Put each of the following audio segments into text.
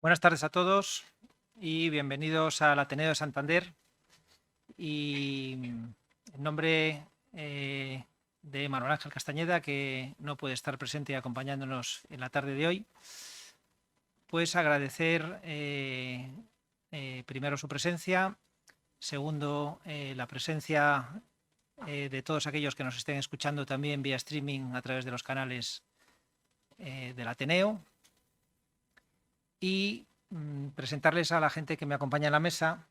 Buenas tardes a todos y bienvenidos al Ateneo de Santander. Y en nombre de Manuel Ángel Castañeda, que no puede estar presente y acompañándonos en la tarde de hoy, pues agradecer primero su presencia, segundo la presencia de todos aquellos que nos estén escuchando también vía streaming a través de los canales del Ateneo, y presentarles a la gente que me acompaña en la mesa.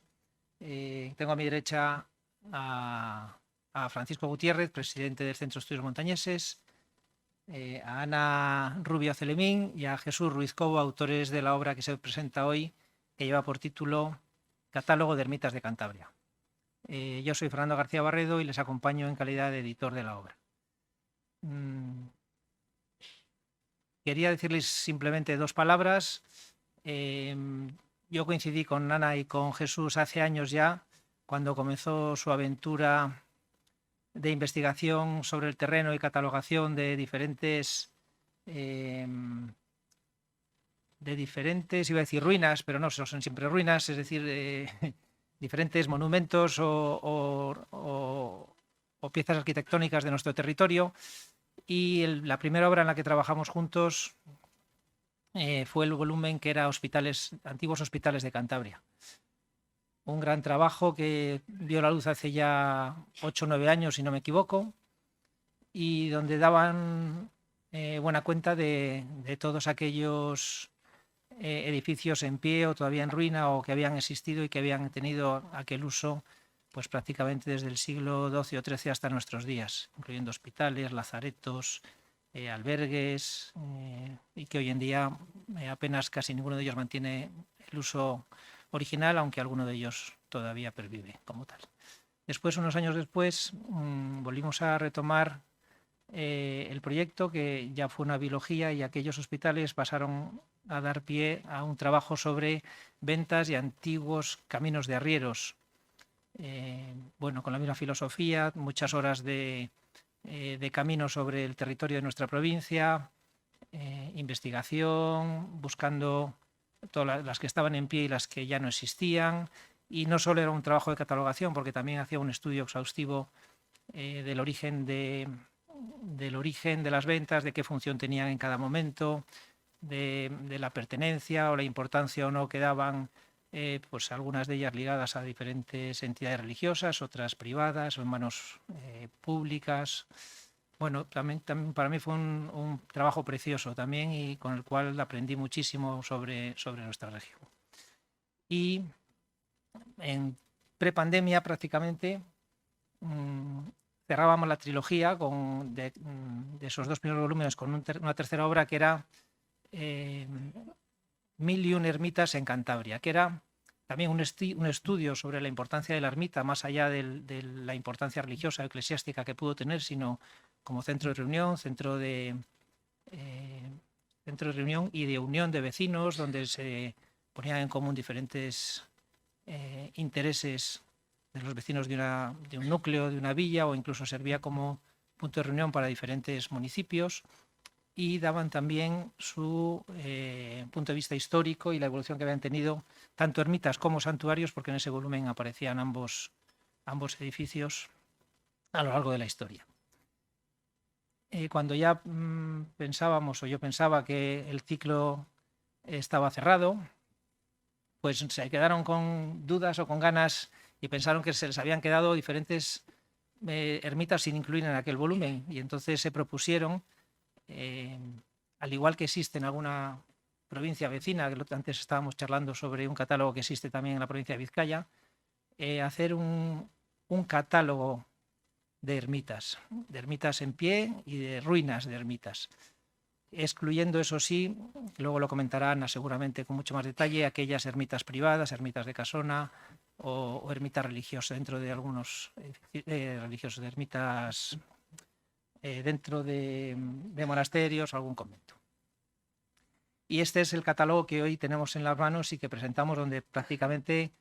Tengo a mi derecha a Francisco Gutiérrez, presidente del Centro de Estudios Montañeses, a Ana Rubio Celemín y a Jesús Ruiz Cobo, autores de la obra que se presenta hoy, que lleva por título Catálogo de Ermitas de Cantabria. Yo soy Fernando García Barredo y les acompaño en calidad de editor de la obra. Quería decirles simplemente dos palabras. Yo coincidí con Ana y con Jesús hace años ya, cuando comenzó su aventura de investigación sobre el terreno y catalogación de diferentes, iba a decir ruinas, pero no, son siempre ruinas, es decir, diferentes monumentos o piezas arquitectónicas de nuestro territorio. Y la primera obra en la que trabajamos juntos fue el volumen que era Antiguos Hospitales de Cantabria. Un gran trabajo que vio la luz hace ya 8 o 9 años, si no me equivoco, y donde daban buena cuenta de todos aquellos edificios en pie o todavía en ruina, o que habían existido y que habían tenido aquel uso pues prácticamente desde el siglo XII o XIII hasta nuestros días, incluyendo hospitales, lazaretos, albergues, y que hoy en día apenas casi ninguno de ellos mantiene el uso original, aunque alguno de ellos todavía pervive como tal. Después, unos años después, volvimos a retomar el proyecto, que ya fue una biología, y aquellos hospitales pasaron a dar pie a un trabajo sobre ventas y antiguos caminos de arrieros. Bueno, con la misma filosofía, muchas horas de camino sobre el territorio de nuestra provincia, investigación, buscando todas las que estaban en pie y las que ya no existían. Y no solo era un trabajo de catalogación, porque también hacía un estudio exhaustivo del origen de las ventas, de qué función tenían en cada momento, de la pertenencia o la importancia o no que daban, pues algunas de ellas ligadas a diferentes entidades religiosas, otras privadas o en manos públicas. Bueno, también para mí fue un trabajo precioso también, y con el cual aprendí muchísimo sobre nuestra región. Y en prepandemia prácticamente cerrábamos la trilogía de esos dos primeros volúmenes con una tercera obra, que era 1001 ermitas en Cantabria, que era también un estudio sobre la importancia de la ermita, más allá de la importancia religiosa o eclesiástica que pudo tener, sino como centro de reunión, centro de reunión y de unión de vecinos, donde se ponían en común diferentes intereses de los vecinos de un núcleo, de una villa, o incluso servía como punto de reunión para diferentes municipios. Y daban también su punto de vista histórico y la evolución que habían tenido tanto ermitas como santuarios, porque en ese volumen aparecían ambos edificios a lo largo de la historia. Cuando ya pensábamos, o yo pensaba, que el ciclo estaba cerrado, pues se quedaron con dudas o con ganas y pensaron que se les habían quedado diferentes ermitas sin incluir en aquel volumen, y entonces se propusieron, al igual que existe en alguna provincia vecina, que antes estábamos charlando sobre un catálogo que existe también en la provincia de Vizcaya, hacer un catálogo de ermitas en pie y de ruinas de ermitas, excluyendo, eso sí, luego lo comentará Ana seguramente con mucho más detalle, aquellas ermitas privadas, ermitas de casona o ermitas religiosas dentro de algunos religiosos, de ermitas dentro de monasterios o algún convento. Y este es el catálogo que hoy tenemos en las manos y que presentamos, donde prácticamente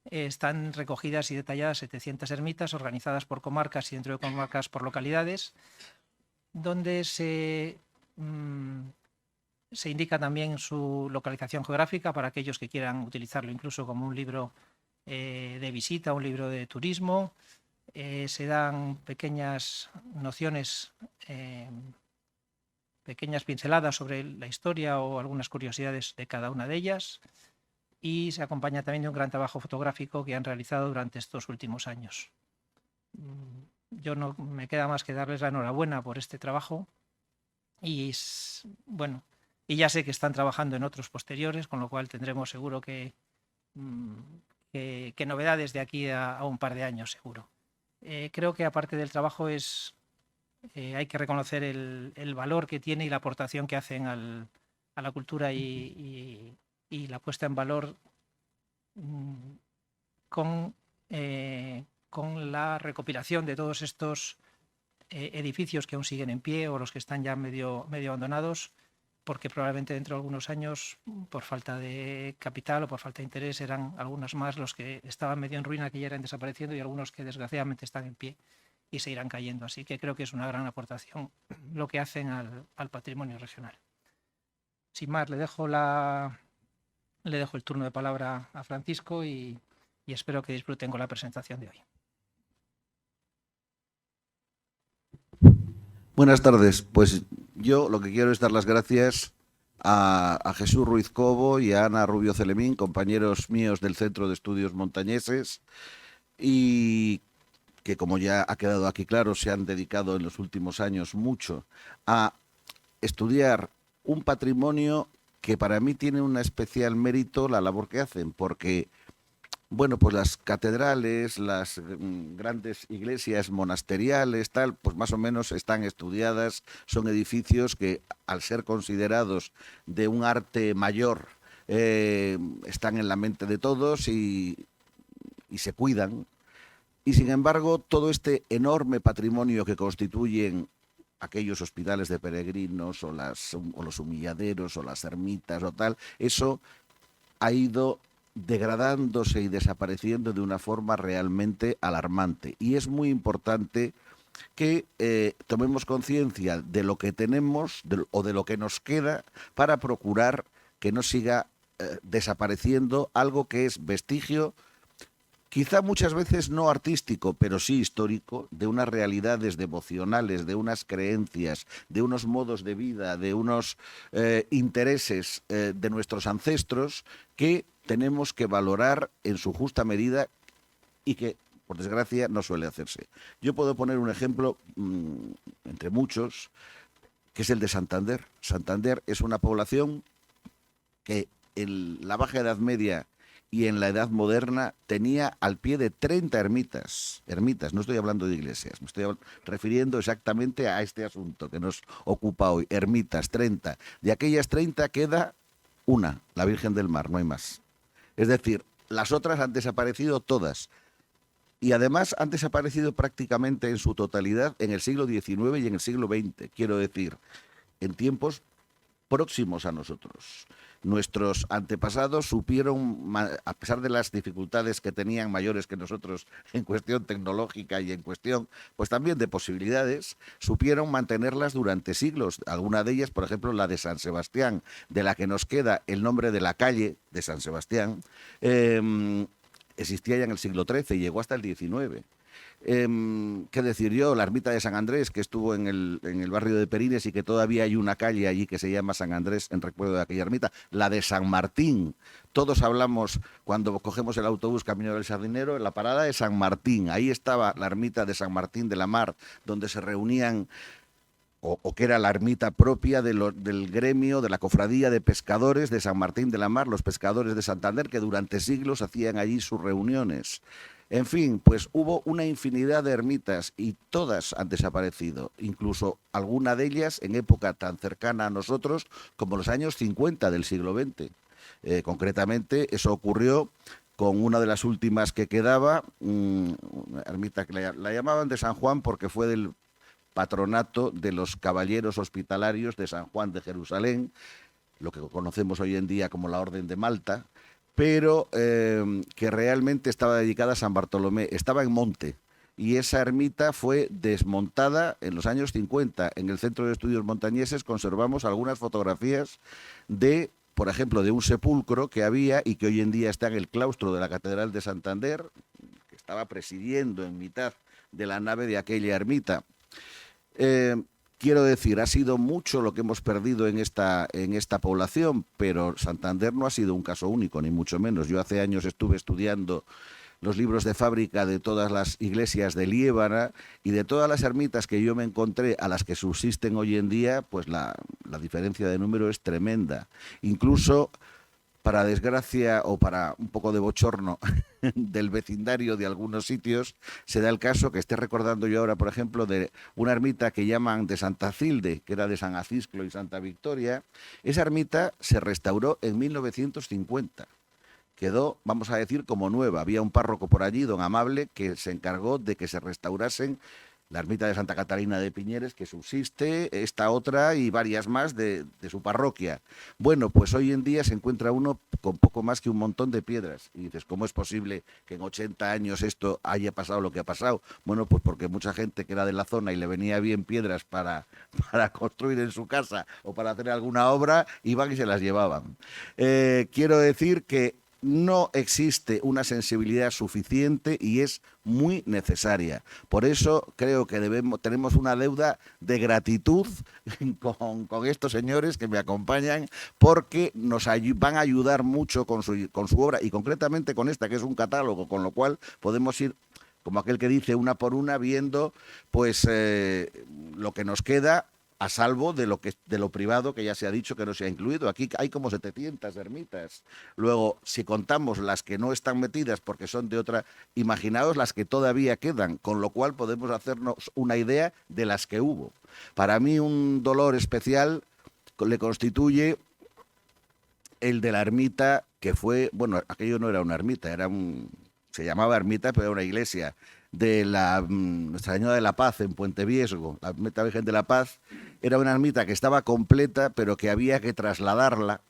están recogidas y detalladas 700 ermitas organizadas por comarcas y dentro de comarcas por localidades, donde se Se indica también su localización geográfica para aquellos que quieran utilizarlo incluso como un libro de visita, un libro de turismo. Se dan pequeñas nociones, pequeñas pinceladas sobre la historia o algunas curiosidades de cada una de ellas, y se acompaña también de un gran trabajo fotográfico que han realizado durante estos últimos años. Yo no me queda más que darles la enhorabuena por este trabajo y bueno, y ya sé que están trabajando en otros posteriores, con lo cual tendremos seguro que novedades de aquí a un par de años seguro. Creo que aparte del trabajo hay que reconocer el valor que tiene y la aportación que hacen a la cultura y la puesta en valor con la recopilación de todos estos edificios que aún siguen en pie o los que están ya medio abandonados, porque probablemente dentro de algunos años, por falta de capital o por falta de interés, serán algunos más los que estaban medio en ruina, que ya irán desapareciendo, y algunos que desgraciadamente están en pie y se irán cayendo. Así que creo que es una gran aportación lo que hacen al patrimonio regional. Sin más, le dejo el turno de palabra a Francisco y espero que disfruten con la presentación de hoy. Buenas tardes. Pues yo lo que quiero es dar las gracias a Jesús Ruiz Cobo y a Ana Rubio Celemín, compañeros míos del Centro de Estudios Montañeses, y que, como ya ha quedado aquí claro, se han dedicado en los últimos años mucho a estudiar un patrimonio que para mí tiene un especial mérito la labor que hacen, porque bueno, pues las catedrales, las grandes iglesias monasteriales, tal, pues más o menos están estudiadas, son edificios que, al ser considerados de un arte mayor, están en la mente de todos y se cuidan. Y sin embargo, todo este enorme patrimonio que constituyen aquellos hospitales de peregrinos o los humilladeros o las ermitas o tal, eso ha ido degradándose y desapareciendo de una forma realmente alarmante. Y es muy importante que tomemos conciencia de lo que tenemos o de lo que nos queda para procurar que no siga desapareciendo algo que es vestigio, quizá muchas veces no artístico, pero sí histórico, de unas realidades devocionales, de unas creencias, de unos modos de vida, de unos intereses de nuestros ancestros que tenemos que valorar en su justa medida y que, por desgracia, no suele hacerse. Yo puedo poner un ejemplo, entre muchos, que es el de Santander. Santander es una población que en la Baja Edad Media y en la Edad Moderna tenía al pie de 30 ermitas. Ermitas, no estoy hablando de iglesias, me estoy refiriendo exactamente a este asunto que nos ocupa hoy. Ermitas, 30. De aquellas 30 queda una, la Virgen del Mar, no hay más. Es decir, las otras han desaparecido todas. Y además han desaparecido prácticamente en su totalidad en el siglo XIX y en el siglo XX. Quiero decir, en tiempos próximos a nosotros. Nuestros antepasados supieron, a pesar de las dificultades que tenían mayores que nosotros en cuestión tecnológica y en cuestión, pues también de posibilidades, supieron mantenerlas durante siglos. Alguna de ellas, por ejemplo, la de San Sebastián, de la que nos queda el nombre de la calle de San Sebastián, existía ya en el siglo XIII y llegó hasta el XIX. ¿Qué decir yo? La ermita de San Andrés, que estuvo en el barrio de Perines y que todavía hay una calle allí que se llama San Andrés en recuerdo de aquella ermita. La de San Martín. Todos hablamos cuando cogemos el autobús camino del Sardinero, en la parada de San Martín. Ahí estaba la ermita de San Martín de la Mar, donde se reunían, o que era la ermita propia del gremio, de la cofradía de pescadores de San Martín de la Mar, los pescadores de Santander, que durante siglos hacían allí sus reuniones. En fin, pues hubo una infinidad de ermitas y todas han desaparecido, incluso alguna de ellas en época tan cercana a nosotros como los años 50 del siglo XX. Concretamente, eso ocurrió con una de las últimas que quedaba, una ermita que la llamaban de San Juan porque fue del patronato de los caballeros hospitalarios de San Juan de Jerusalén, lo que conocemos hoy en día como la Orden de Malta, pero que realmente estaba dedicada a San Bartolomé, estaba en monte. y esa ermita fue desmontada en los años 50. En el Centro de Estudios Montañeses conservamos algunas fotografías de, por ejemplo, de un sepulcro que había y que hoy en día está en el claustro de la Catedral de Santander, que estaba presidiendo en mitad de la nave de aquella ermita. Quiero decir, ha sido mucho lo que hemos perdido en esta población, pero Santander no ha sido un caso único, ni mucho menos. Yo hace años estuve estudiando los libros de fábrica de todas las iglesias de Liébana y de todas las ermitas que yo me encontré a las que subsisten hoy en día, pues la diferencia de número es tremenda. Incluso, para desgracia o para un poco de bochorno del vecindario de algunos sitios, se da el caso que esté recordando yo ahora, por ejemplo, de una ermita que llaman de Santa Cilde, que era de San Acisclo y Santa Victoria. Esa ermita se restauró en 1950. Quedó, vamos a decir, como nueva. Había un párroco por allí, don Amable, que se encargó de que se restaurasen la ermita de Santa Catalina de Piñeres, que subsiste, esta otra y varias más de su parroquia. Bueno, pues hoy en día se encuentra uno con poco más que un montón de piedras. Y dices, ¿cómo es posible que en 80 años esto haya pasado lo que ha pasado? Bueno, pues porque mucha gente que era de la zona y le venía bien piedras para construir en su casa o para hacer alguna obra, iban y se las llevaban. Quiero decir que no existe una sensibilidad suficiente y es muy necesaria. Por eso creo que tenemos una deuda de gratitud con estos señores que me acompañan, porque nos van a ayudar mucho con su obra y concretamente con esta, que es un catálogo, con lo cual podemos ir, como aquel que dice, una por una, viendo pues lo que nos queda, a salvo de lo privado, que ya se ha dicho que no se ha incluido. Aquí hay como 700 ermitas. Luego, si contamos las que no están metidas porque son de otra, imaginaos las que todavía quedan, con lo cual podemos hacernos una idea de las que hubo. Para mí un dolor especial le constituye el de la ermita, que fue, bueno, aquello no era una ermita, se llamaba ermita, pero era una iglesia, de la Nuestra Señora de la Paz en Puente Viesgo, la ermita Virgen de la Paz. Era una ermita que estaba completa, pero que había que trasladarla,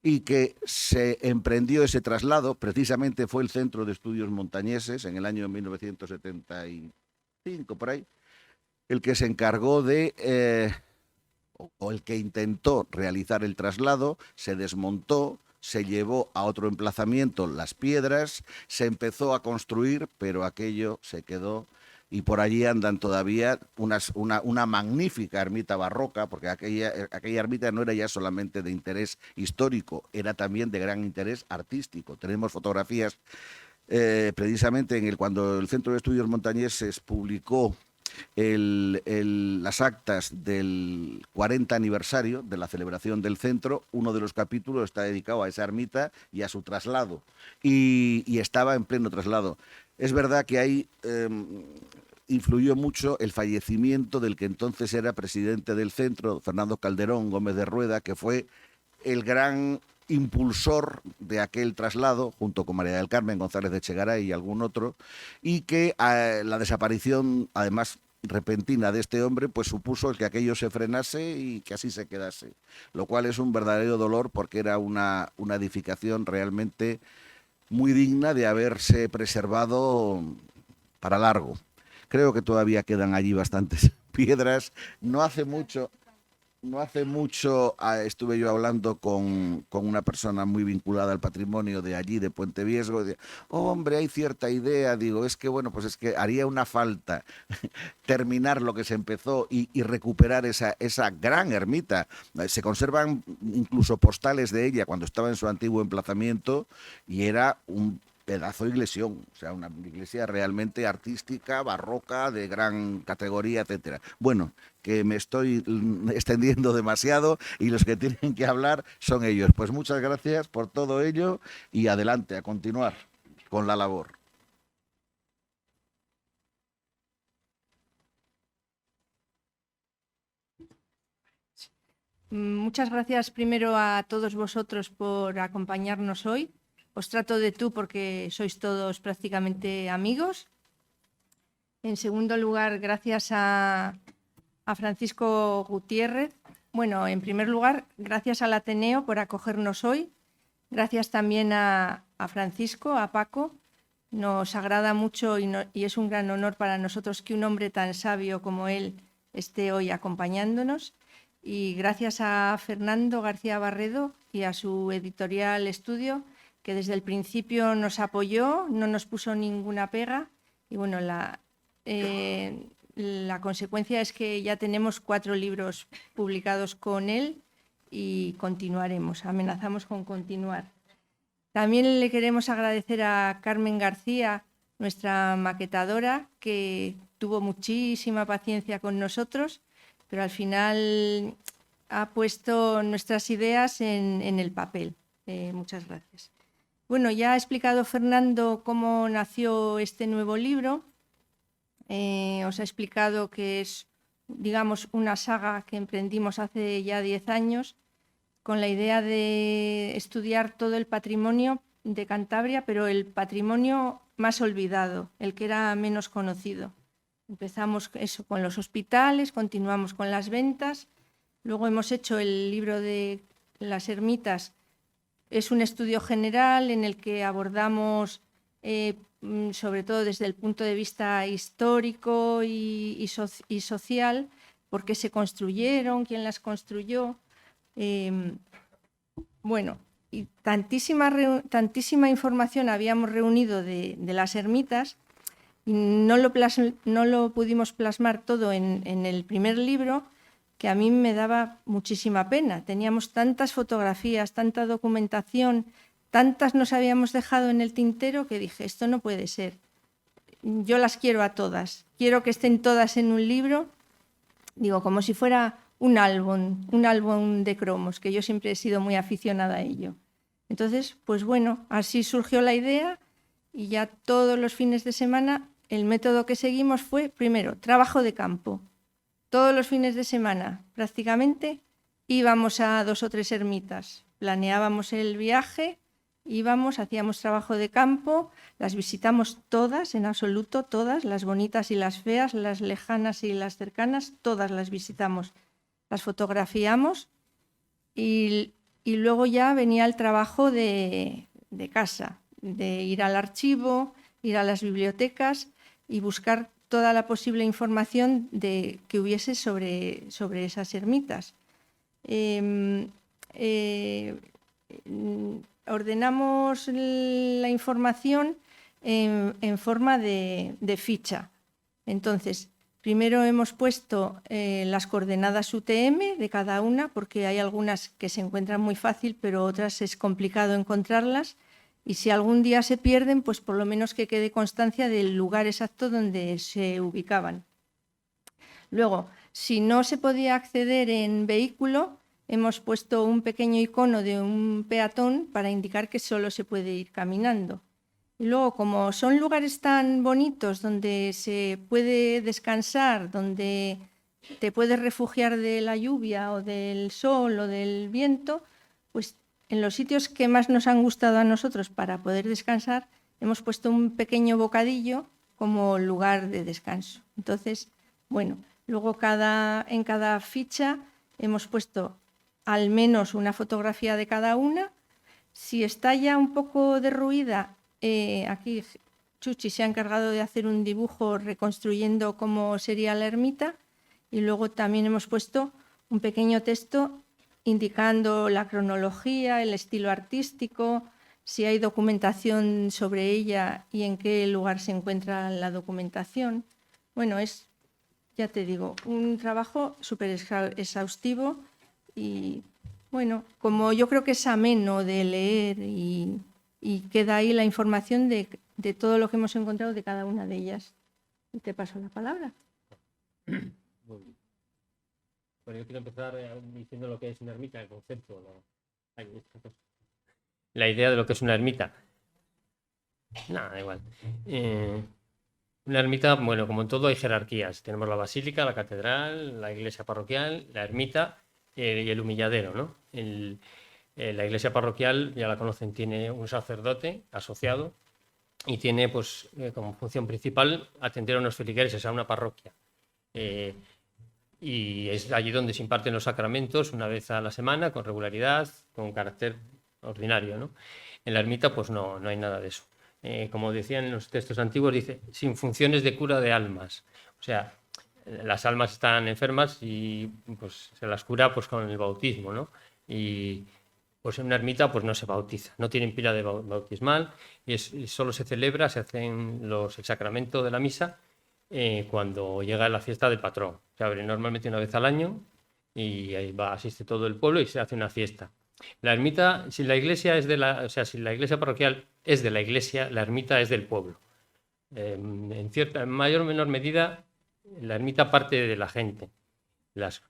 y que se emprendió ese traslado. Precisamente fue el Centro de Estudios Montañeses, en el año 1975, por ahí, el que se encargó o el que intentó realizar el traslado. Se desmontó, se llevó a otro emplazamiento las piedras, se empezó a construir, pero aquello se quedó, y por allí andan todavía una magnífica ermita barroca, porque aquella ermita no era ya solamente de interés histórico, era también de gran interés artístico. Tenemos fotografías precisamente cuando el Centro de Estudios Montañeses publicó las actas del 40 aniversario de la celebración del centro. Uno de los capítulos está dedicado a esa ermita y a su traslado, y estaba en pleno traslado. Es verdad que ahí influyó mucho el fallecimiento del que entonces era presidente del centro, Fernando Calderón Gómez de Rueda, que fue el gran impulsor de aquel traslado, junto con María del Carmen González de Echegaray y algún otro, y que la desaparición, además repentina, de este hombre, pues supuso que aquello se frenase y que así se quedase, lo cual es un verdadero dolor, porque era una edificación realmente muy digna de haberse preservado para largo. Creo que todavía quedan allí bastantes piedras. No hace mucho estuve yo hablando con una persona muy vinculada al patrimonio de allí, de Puente Viesgo. Hombre, hay cierta idea. Digo, es que bueno, pues es que haría una falta terminar lo que se empezó y recuperar esa gran ermita. Se conservan incluso postales de ella cuando estaba en su antiguo emplazamiento, y era un pedazo de iglesión, o sea, una iglesia realmente artística, barroca, de gran categoría, etcétera. Bueno, que me estoy extendiendo demasiado y los que tienen que hablar son ellos. Pues muchas gracias por todo ello y adelante, a continuar con la labor. Muchas gracias primero a todos vosotros por acompañarnos hoy. Os trato de tú porque sois todos prácticamente amigos. En segundo lugar, gracias a Francisco Gutiérrez. Bueno, en primer lugar, gracias al Ateneo por acogernos hoy. Gracias también a Francisco, a Paco, Nos agrada mucho y es un gran honor para nosotros que un hombre tan sabio como él esté hoy acompañándonos. Y gracias a Fernando García Barredo y a su editorial Estudio, que desde el principio nos apoyó, no nos puso ninguna pega. Y bueno, la consecuencia es que ya tenemos 4 libros publicados con él y continuaremos, amenazamos con continuar. También le queremos agradecer a Carmen García, nuestra maquetadora, que tuvo muchísima paciencia con nosotros, pero al final ha puesto nuestras ideas en el papel. Muchas gracias. Bueno, ya ha explicado Fernando cómo nació este nuevo libro. Os ha explicado que es, digamos, una saga que emprendimos hace ya 10 años con la idea de estudiar todo el patrimonio de Cantabria, pero el patrimonio más olvidado, el que era menos conocido. Empezamos eso con los hospitales, continuamos con las ventas, luego hemos hecho el libro de las ermitas. Es un estudio general en el que abordamos sobre todo desde el punto de vista histórico y social, por qué se construyeron, quién las construyó. Bueno, y tantísima información habíamos reunido de las ermitas y no lo pudimos plasmar todo en el primer libro, que a mí me daba muchísima pena. Teníamos tantas fotografías, tanta documentación, tantas nos habíamos dejado en el tintero que dije, esto no puede ser. Yo las quiero a todas, quiero que estén todas en un libro, digo, como si fuera un álbum de cromos, que yo siempre he sido muy aficionada a ello. Entonces, pues bueno, así surgió la idea y ya todos los fines de semana el método que seguimos fue, primero, trabajo de campo. Todos los fines de semana, prácticamente, íbamos a 2 o 3 ermitas, planeábamos el viaje, íbamos, hacíamos trabajo de campo, las visitamos todas, en absoluto todas, las bonitas y las feas, las lejanas y las cercanas, todas las visitamos. Las fotografiamos y luego ya venía el trabajo de casa, de ir al archivo, ir a las bibliotecas y buscar toda la posible información que hubiese sobre esas ermitas. Ordenamos la información en forma de ficha. Entonces, primero hemos puesto las coordenadas UTM de cada una, porque hay algunas que se encuentran muy fácil, pero otras es complicado encontrarlas. Y si algún día se pierden, pues por lo menos que quede constancia del lugar exacto donde se ubicaban. Luego, si no se podía acceder en vehículo, hemos puesto un pequeño icono de un peatón para indicar que solo se puede ir caminando. Y luego, como son lugares tan bonitos donde se puede descansar, donde te puedes refugiar de la lluvia o del sol o del viento, pues en los sitios que más nos han gustado a nosotros para poder descansar, hemos puesto un pequeño bocadillo como lugar de descanso. Entonces, bueno, luego en cada ficha hemos puesto al menos una fotografía de cada una. Si está ya un poco derruida, aquí Chuchi se ha encargado de hacer un dibujo reconstruyendo cómo sería la ermita, y luego también hemos puesto un pequeño texto indicando la cronología, el estilo artístico, si hay documentación sobre ella y en qué lugar se encuentra la documentación. Bueno, es, ya te digo, un trabajo súper exhaustivo y, bueno, como yo creo que es ameno de leer y queda ahí la información de todo lo que hemos encontrado de cada una de ellas. Y te paso la palabra. Muy bien. Bueno, yo quiero empezar diciendo lo que es una ermita, el concepto, la idea de lo que es una ermita. Nada, da igual. Una ermita, bueno, como en todo hay jerarquías. Tenemos la basílica, la catedral, la iglesia parroquial, la ermita y el humilladero, ¿no? La iglesia parroquial, ya la conocen, tiene un sacerdote asociado y tiene, pues, como función principal atender a unos feligreses, a una parroquia. Y es allí donde se imparten los sacramentos una vez a la semana, con regularidad, con carácter ordinario, ¿no? En la ermita, pues no hay nada de eso. como decían en los textos antiguos, dice, sin funciones de cura de almas. O sea, las almas están enfermas y pues, se las cura pues, con el bautismo, ¿no? Y pues en una ermita pues, no se bautiza, no tienen pila de bautismal y solo se celebra, se hacen el sacramento de la misa cuando llega la fiesta del patrón. Se abre normalmente una vez al año y ahí asiste todo el pueblo y se hace una fiesta. La ermita, si la iglesia si la iglesia parroquial es de la iglesia, la ermita es del pueblo. En mayor o menor medida, la ermita parte de la gente.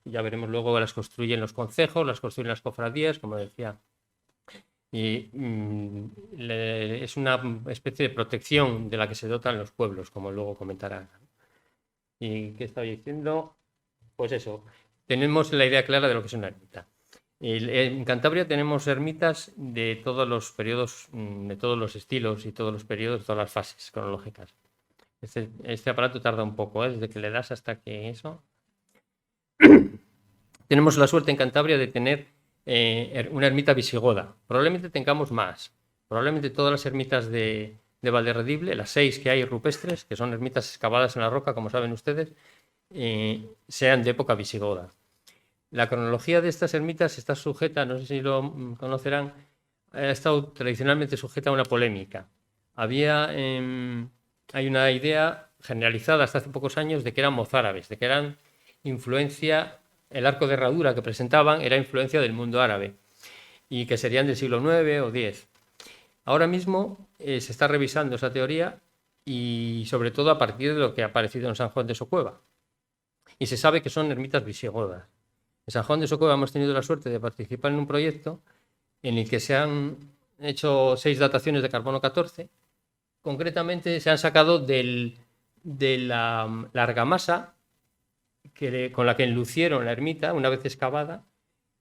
Ya veremos luego, las construyen los concejos, las construyen las cofradías, como decía. Y es una especie de protección de la que se dotan los pueblos, como luego comentarán. ¿Y qué estaba diciendo? Pues eso, tenemos la idea clara de lo que es una ermita. En Cantabria tenemos ermitas de todos los periodos, de todos los estilos y todos los periodos, todas las fases cronológicas. Este aparato tarda un poco, desde que le das hasta que eso. Tenemos la suerte en Cantabria de tener una ermita visigoda. Probablemente tengamos más. Probablemente todas las ermitas de Valderredible, las 6 que hay rupestres, que son ermitas excavadas en la roca, como saben ustedes, sean de época visigoda. La cronología de estas ermitas está sujeta, no sé si lo conocerán, ha estado tradicionalmente sujeta a una polémica. Hay una idea generalizada hasta hace pocos años de que eran mozárabes, de que eran influencia, el arco de herradura que presentaban era influencia del mundo árabe y que serían del siglo IX o X. Ahora mismo se está revisando esa teoría y sobre todo a partir de lo que ha aparecido en San Juan de Socueva. Y se sabe que son ermitas visigodas. En San Juan de Socueva hemos tenido la suerte de participar en un proyecto en el que se han hecho 6 dataciones de carbono 14. Concretamente se han sacado de la argamasa con la que enlucieron la ermita una vez excavada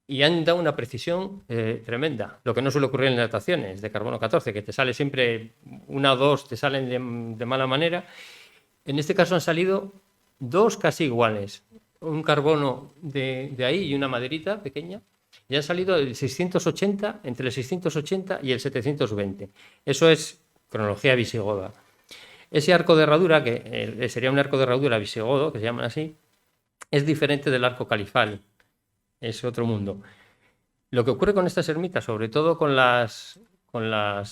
y han dado una precisión tremenda, lo que no suele ocurrir en las dataciones de carbono 14, que te sale siempre 1 o 2, te salen de mala manera. En este caso han salido 2 casi iguales, un carbono de ahí y una maderita pequeña, y han salido el 680, entre el 680 y el 720. Eso es cronología visigoda. Ese arco de herradura, que sería un arco de herradura visigodo, que se llaman así, es diferente del arco califal, es otro mundo. Lo que ocurre con estas ermitas, sobre todo con las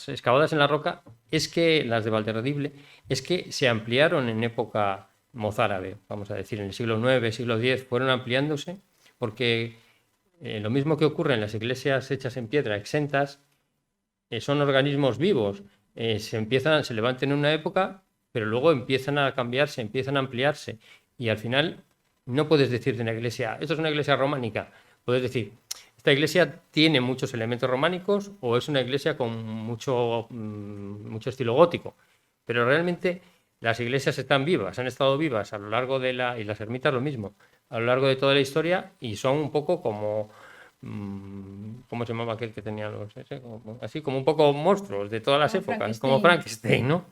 excavadas en la roca, es que las de Valderredible, es que se ampliaron en época mozárabe, vamos a decir, en el siglo IX, siglo X, fueron ampliándose, porque lo mismo que ocurre en las iglesias hechas en piedra, exentas, son organismos vivos, se levantan en una época, pero luego empiezan a cambiarse, empiezan a ampliarse, y al final no puedes decir de una iglesia, esto es una iglesia románica, puedes decir, esta iglesia tiene muchos elementos románicos o es una iglesia con mucho estilo gótico, pero realmente las iglesias están vivas, han estado vivas a lo largo y las ermitas lo mismo, a lo largo de toda la historia, y son un poco como, ¿cómo se llamaba aquel que tenía así como un poco monstruos de todas las épocas, como Frankenstein, ¿no?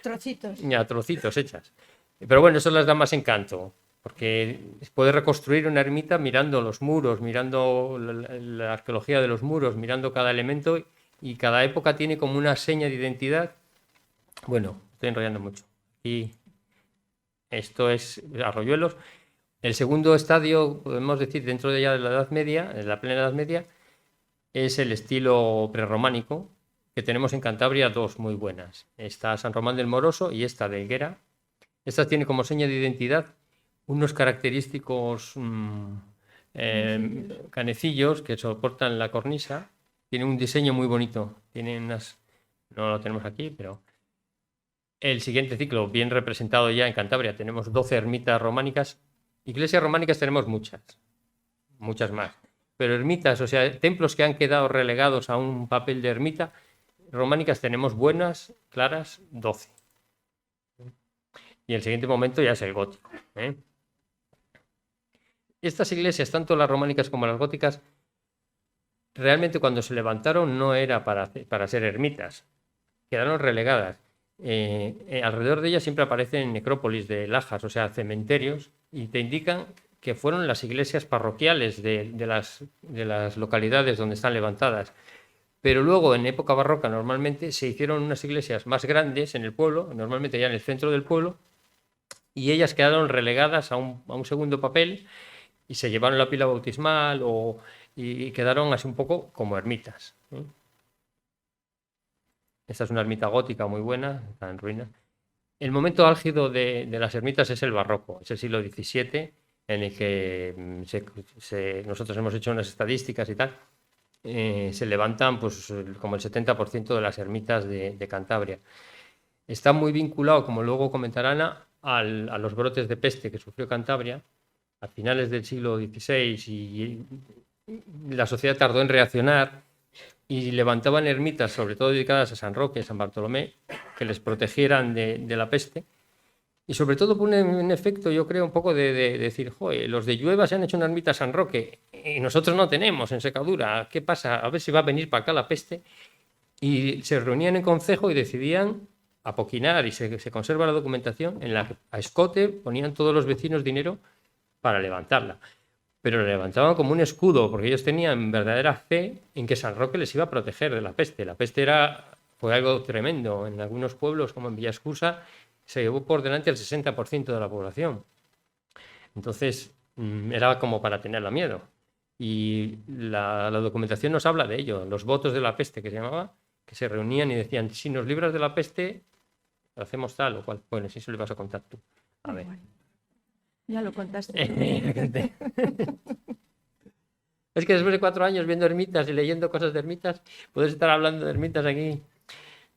Trocitos. Ya, trocitos hechas. Pero bueno, eso les da más encanto, porque puedes reconstruir una ermita mirando los muros, mirando la arqueología de los muros, mirando cada elemento, y cada época tiene como una seña de identidad. Bueno, estoy enrollando mucho. Y esto es Arroyuelos. El segundo estadio, podemos decir, dentro de ya de la Edad Media, en la plena Edad Media, es el estilo prerrománico, que tenemos en Cantabria 2 muy buenas. Está San Román del Moroso y esta de Higuera. Esta tiene como seña de identidad unos característicos canecillos que soportan la cornisa. Tiene un diseño muy bonito. Tiene unas... No lo tenemos aquí, pero... El siguiente ciclo, bien representado ya en Cantabria, tenemos 12 ermitas románicas. Iglesias románicas tenemos muchas más. Pero ermitas, o sea, templos que han quedado relegados a un papel de ermita, románicas tenemos buenas, claras, 12. Y el siguiente momento ya es el gótico. Estas iglesias, tanto las románicas como las góticas, realmente cuando se levantaron no era para ser ermitas, quedaron relegadas. Alrededor de ellas siempre aparecen necrópolis de lajas, o sea, cementerios, y te indican que fueron las iglesias parroquiales de las localidades donde están levantadas. Pero luego, en época barroca, normalmente se hicieron unas iglesias más grandes en el pueblo, normalmente ya en el centro del pueblo, y ellas quedaron relegadas a un segundo papel y se llevaron la pila bautismal y quedaron así un poco como ermitas. Esta es una ermita gótica muy buena, está en ruinas. El momento álgido de las ermitas es el barroco, es el siglo XVII, en el que nosotros hemos hecho unas estadísticas y tal. Se levantan pues, como el 70% de las ermitas de Cantabria. Está muy vinculado, como luego comentará Ana, a los brotes de peste que sufrió Cantabria a finales del siglo XVI, y la sociedad tardó en reaccionar y levantaban ermitas, sobre todo dedicadas a San Roque, San Bartolomé, que les protegieran de la peste. Y sobre todo pone en efecto, yo creo, un poco de decir, joder, los de Llueva se han hecho una ermita a San Roque y nosotros no tenemos en Secadura. ¿Qué pasa? A ver si va a venir para acá la peste. Y se reunían en concejo y decidían apoquinar, y se conserva la documentación en la que a escote ponían todos los vecinos dinero para levantarla. Pero la levantaban como un escudo, porque ellos tenían verdadera fe en que San Roque les iba a proteger de la peste. La peste fue algo tremendo. En algunos pueblos, como en Villascusa, se llevó por delante el 60% de la población. Entonces, era como para tenerla miedo. Y la documentación nos habla de ello. Los votos de la peste, que se llamaba, que se reunían y decían, si nos libras de la peste, hacemos tal o cual. Bueno, si eso le vas a contar tú. A ver. Bueno, ya lo contaste. Es que después de 4 años viendo ermitas y leyendo cosas de ermitas, puedes estar hablando de ermitas aquí.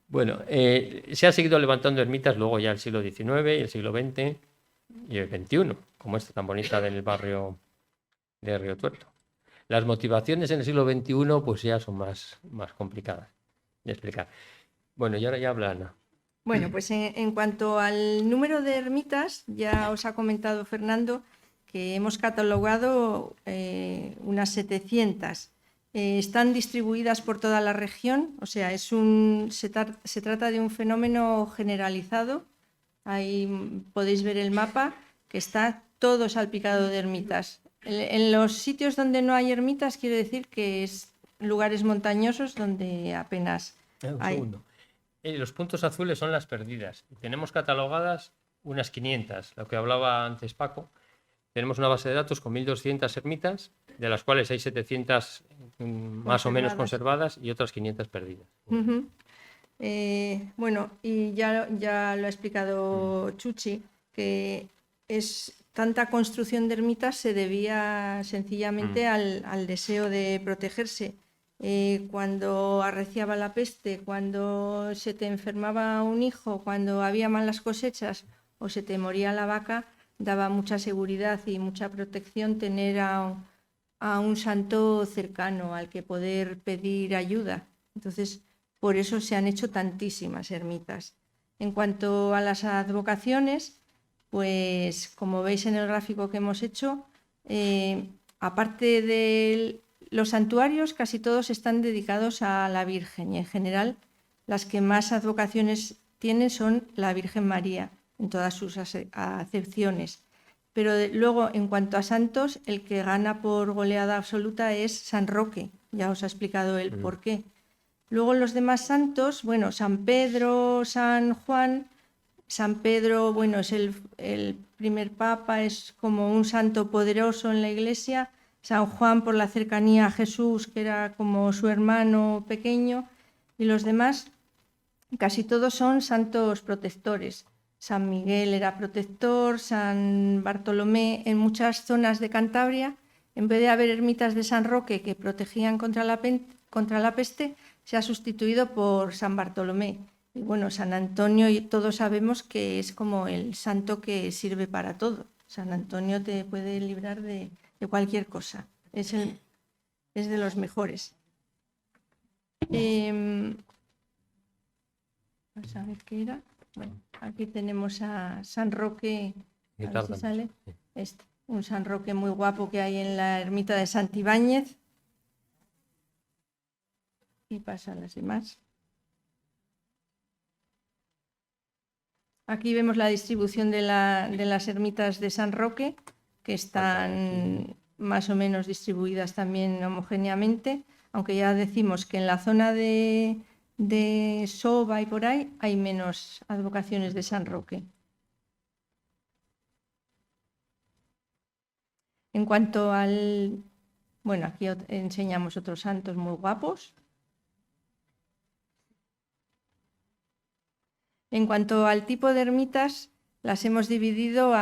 Bueno, se han seguido levantando ermitas luego ya el siglo XIX y el siglo XX y el XXI, como esta tan bonita del barrio de Río Tuerto. Las motivaciones en el siglo XXI pues ya son más complicadas de explicar. Bueno, y ahora ya habla Ana. Bueno, pues en cuanto al número de ermitas, ya os ha comentado Fernando que hemos catalogado unas 700. Están distribuidas por toda la región, o sea, se trata de un fenómeno generalizado. Ahí podéis ver el mapa, que está todo salpicado de ermitas. En los sitios donde no hay ermitas quiere decir que es lugares montañosos donde apenas hay. Segundo. Los puntos azules son las perdidas. Tenemos catalogadas unas 500, lo que hablaba antes Paco. Tenemos una base de datos con 1.200 ermitas, de las cuales hay 700 más o menos conservadas y otras 500 perdidas. Uh-huh. Bueno, y ya lo ha explicado Chuchi, que tanta construcción de ermitas se debía sencillamente al deseo de protegerse. Cuando arreciaba la peste, cuando se te enfermaba un hijo, cuando había malas cosechas o se te moría la vaca, daba mucha seguridad y mucha protección tener a un santo cercano al que poder pedir ayuda. Entonces, por eso se han hecho tantísimas ermitas. En cuanto a las advocaciones, pues como veis en el gráfico que hemos hecho, aparte de los santuarios, casi todos están dedicados a la Virgen y en general las que más advocaciones tienen son la Virgen María en todas sus acepciones. Pero luego, en cuanto a santos, el que gana por goleada absoluta es San Roque. Ya os ha explicado el por qué. Luego los demás santos, bueno, San Pedro, San Juan. San Pedro, bueno, es el primer papa, es como un santo poderoso en la Iglesia. San Juan por la cercanía a Jesús, que era como su hermano pequeño. Y los demás, casi todos son santos protectores. San Miguel era protector, San Bartolomé. En muchas zonas de Cantabria, en vez de haber ermitas de San Roque que protegían contra la peste, se ha sustituido por San Bartolomé. Y bueno, San Antonio, y todos sabemos que es como el santo que sirve para todo. San Antonio te puede librar de cualquier cosa. Es de los mejores. Vamos a ver qué era. Bueno, aquí tenemos a San Roque. A ver si sale. Un San Roque muy guapo que hay en la ermita de Santibáñez. Y pasan las demás. Aquí vemos la distribución de las ermitas de San Roque, que están más o menos distribuidas también homogéneamente. aunque ya decimos que en la zona de Soba y por ahí hay menos advocaciones de San Roque. En cuanto al... Bueno, aquí enseñamos otros santos muy guapos. En cuanto al tipo de ermitas, las hemos dividido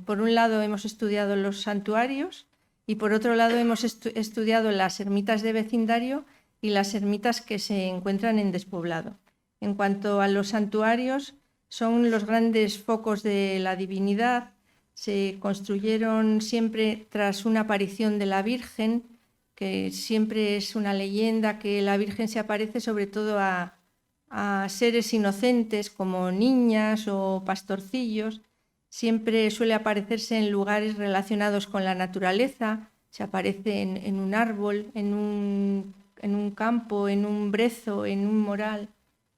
por un lado hemos estudiado los santuarios y por otro lado hemos estudiado las ermitas de vecindario y las ermitas que se encuentran en despoblado. En cuanto a los santuarios, son los grandes focos de la divinidad. Se construyeron siempre tras una aparición de la Virgen, que siempre es una leyenda que la Virgen se aparece sobre todo a seres inocentes como niñas o pastorcillos. Siempre suele aparecerse en lugares relacionados con la naturaleza. Se aparece en un árbol, en un campo, en un brezo, en un moral,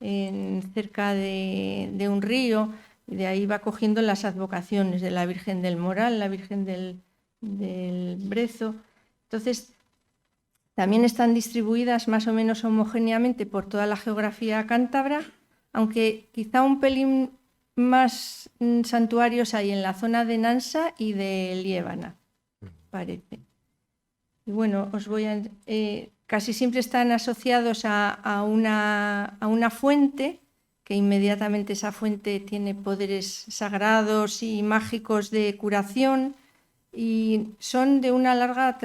cerca de un río. Y de ahí va cogiendo las advocaciones de la Virgen del Moral, la Virgen del Brezo. Entonces, también están distribuidas más o menos homogéneamente por toda la geografía cántabra, aunque quizá un pelín más santuarios hay en la zona de Nansa y de Liébana, parece. Y bueno, casi siempre están asociados a una fuente, que inmediatamente esa fuente tiene poderes sagrados y mágicos de curación, y son de una larga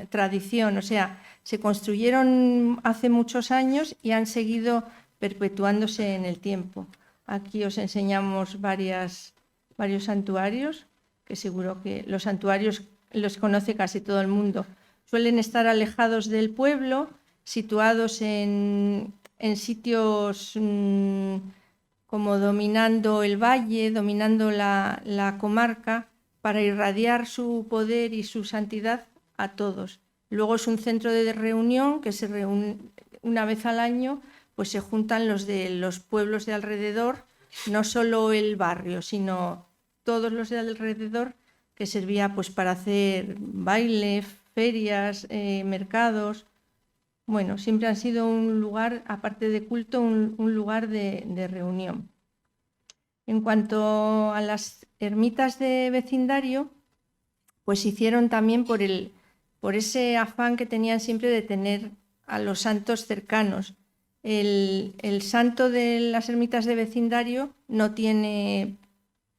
tradición, o sea, se construyeron hace muchos años y han seguido perpetuándose en el tiempo. Aquí os enseñamos varios santuarios, que seguro que los santuarios los conoce casi todo el mundo. Suelen estar alejados del pueblo, situados en sitios como dominando el valle, dominando la comarca, para irradiar su poder y su santidad a todos. Luego es un centro de reunión que se reúne una vez al año, pues se juntan los de los pueblos de alrededor, no solo el barrio, sino todos los de alrededor, que servía pues para hacer baile, ferias, mercados. Bueno, siempre han sido un lugar, aparte de culto, un lugar de reunión. En cuanto a las ermitas de vecindario, pues se hicieron también por ese afán que tenían siempre de tener a los santos cercanos. El santo de las ermitas de vecindario no tiene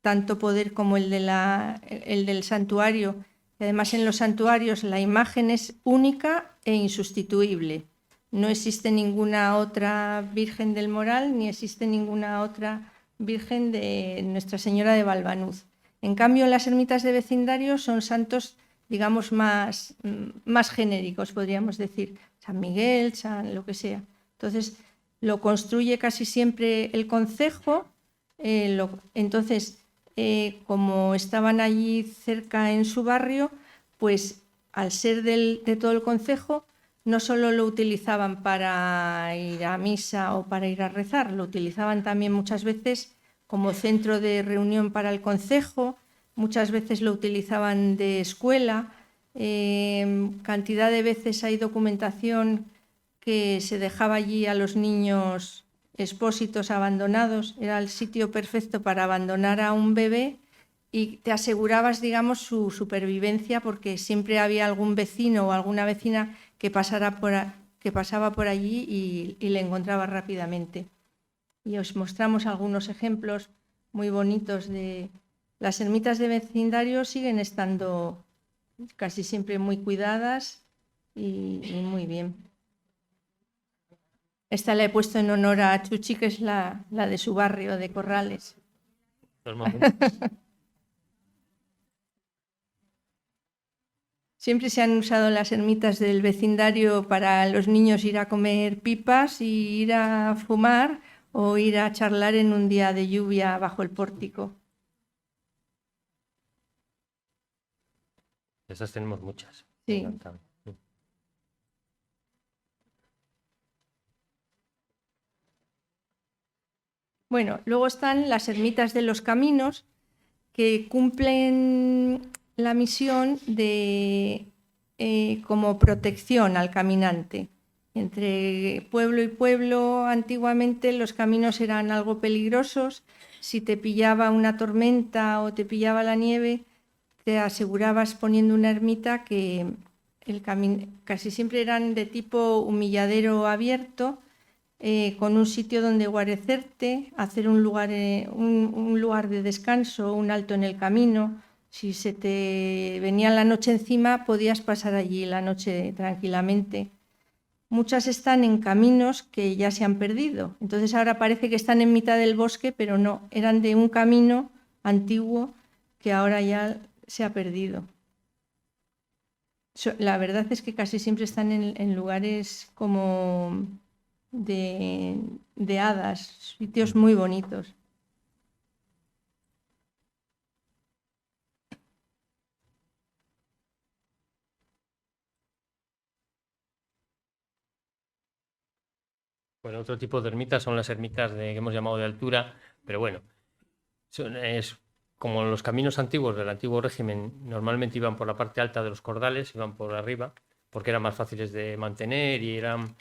tanto poder como el del santuario. Además, en los santuarios la imagen es única e insustituible. No existe ninguna otra Virgen del Moral, ni existe ninguna otra Virgen de Nuestra Señora de Valvanuz. En cambio, las ermitas de vecindario son santos, digamos, más genéricos, podríamos decir. San Miguel, San lo que sea. Entonces, lo construye casi siempre el concejo. Entonces, como estaban allí cerca en su barrio, pues al ser de todo el concejo, no solo lo utilizaban para ir a misa o para ir a rezar, lo utilizaban también muchas veces como centro de reunión para el concejo, muchas veces lo utilizaban de escuela. Cantidad de veces hay documentación que se dejaba allí a los niños expósitos abandonados. Era el sitio perfecto para abandonar a un bebé y te asegurabas, digamos, su supervivencia, porque siempre había algún vecino o alguna vecina que pasaba por allí y le encontraba rápidamente. Y os mostramos algunos ejemplos muy bonitos de las ermitas de vecindario. Siguen estando casi siempre muy cuidadas y muy bien. Esta la he puesto en honor a Chuchi, que es la de su barrio de Corrales. Siempre se han usado las ermitas del vecindario para los niños ir a comer pipas y ir a fumar o ir a charlar en un día de lluvia bajo el pórtico. Esas tenemos muchas. Sí. Bueno, luego están las ermitas de los caminos, que cumplen la misión de como protección al caminante. Entre pueblo y pueblo, antiguamente los caminos eran algo peligrosos. Si te pillaba una tormenta o te pillaba la nieve, te asegurabas poniendo una ermita que casi siempre eran de tipo humilladero abierto, con un sitio donde guarecerte, hacer un lugar de descanso, un alto en el camino. Si se te venía la noche encima, podías pasar allí la noche tranquilamente. Muchas están en caminos que ya se han perdido. Entonces ahora parece que están en mitad del bosque, pero no, eran de un camino antiguo que ahora ya se ha perdido. La verdad es que casi siempre están en lugares como de hadas, sitios muy bonitos. Bueno, otro tipo de ermitas son las ermitas que hemos llamado de altura, pero bueno, es como los caminos antiguos del antiguo régimen normalmente iban por la parte alta de los cordales, iban por arriba, porque eran más fáciles de mantener y eran,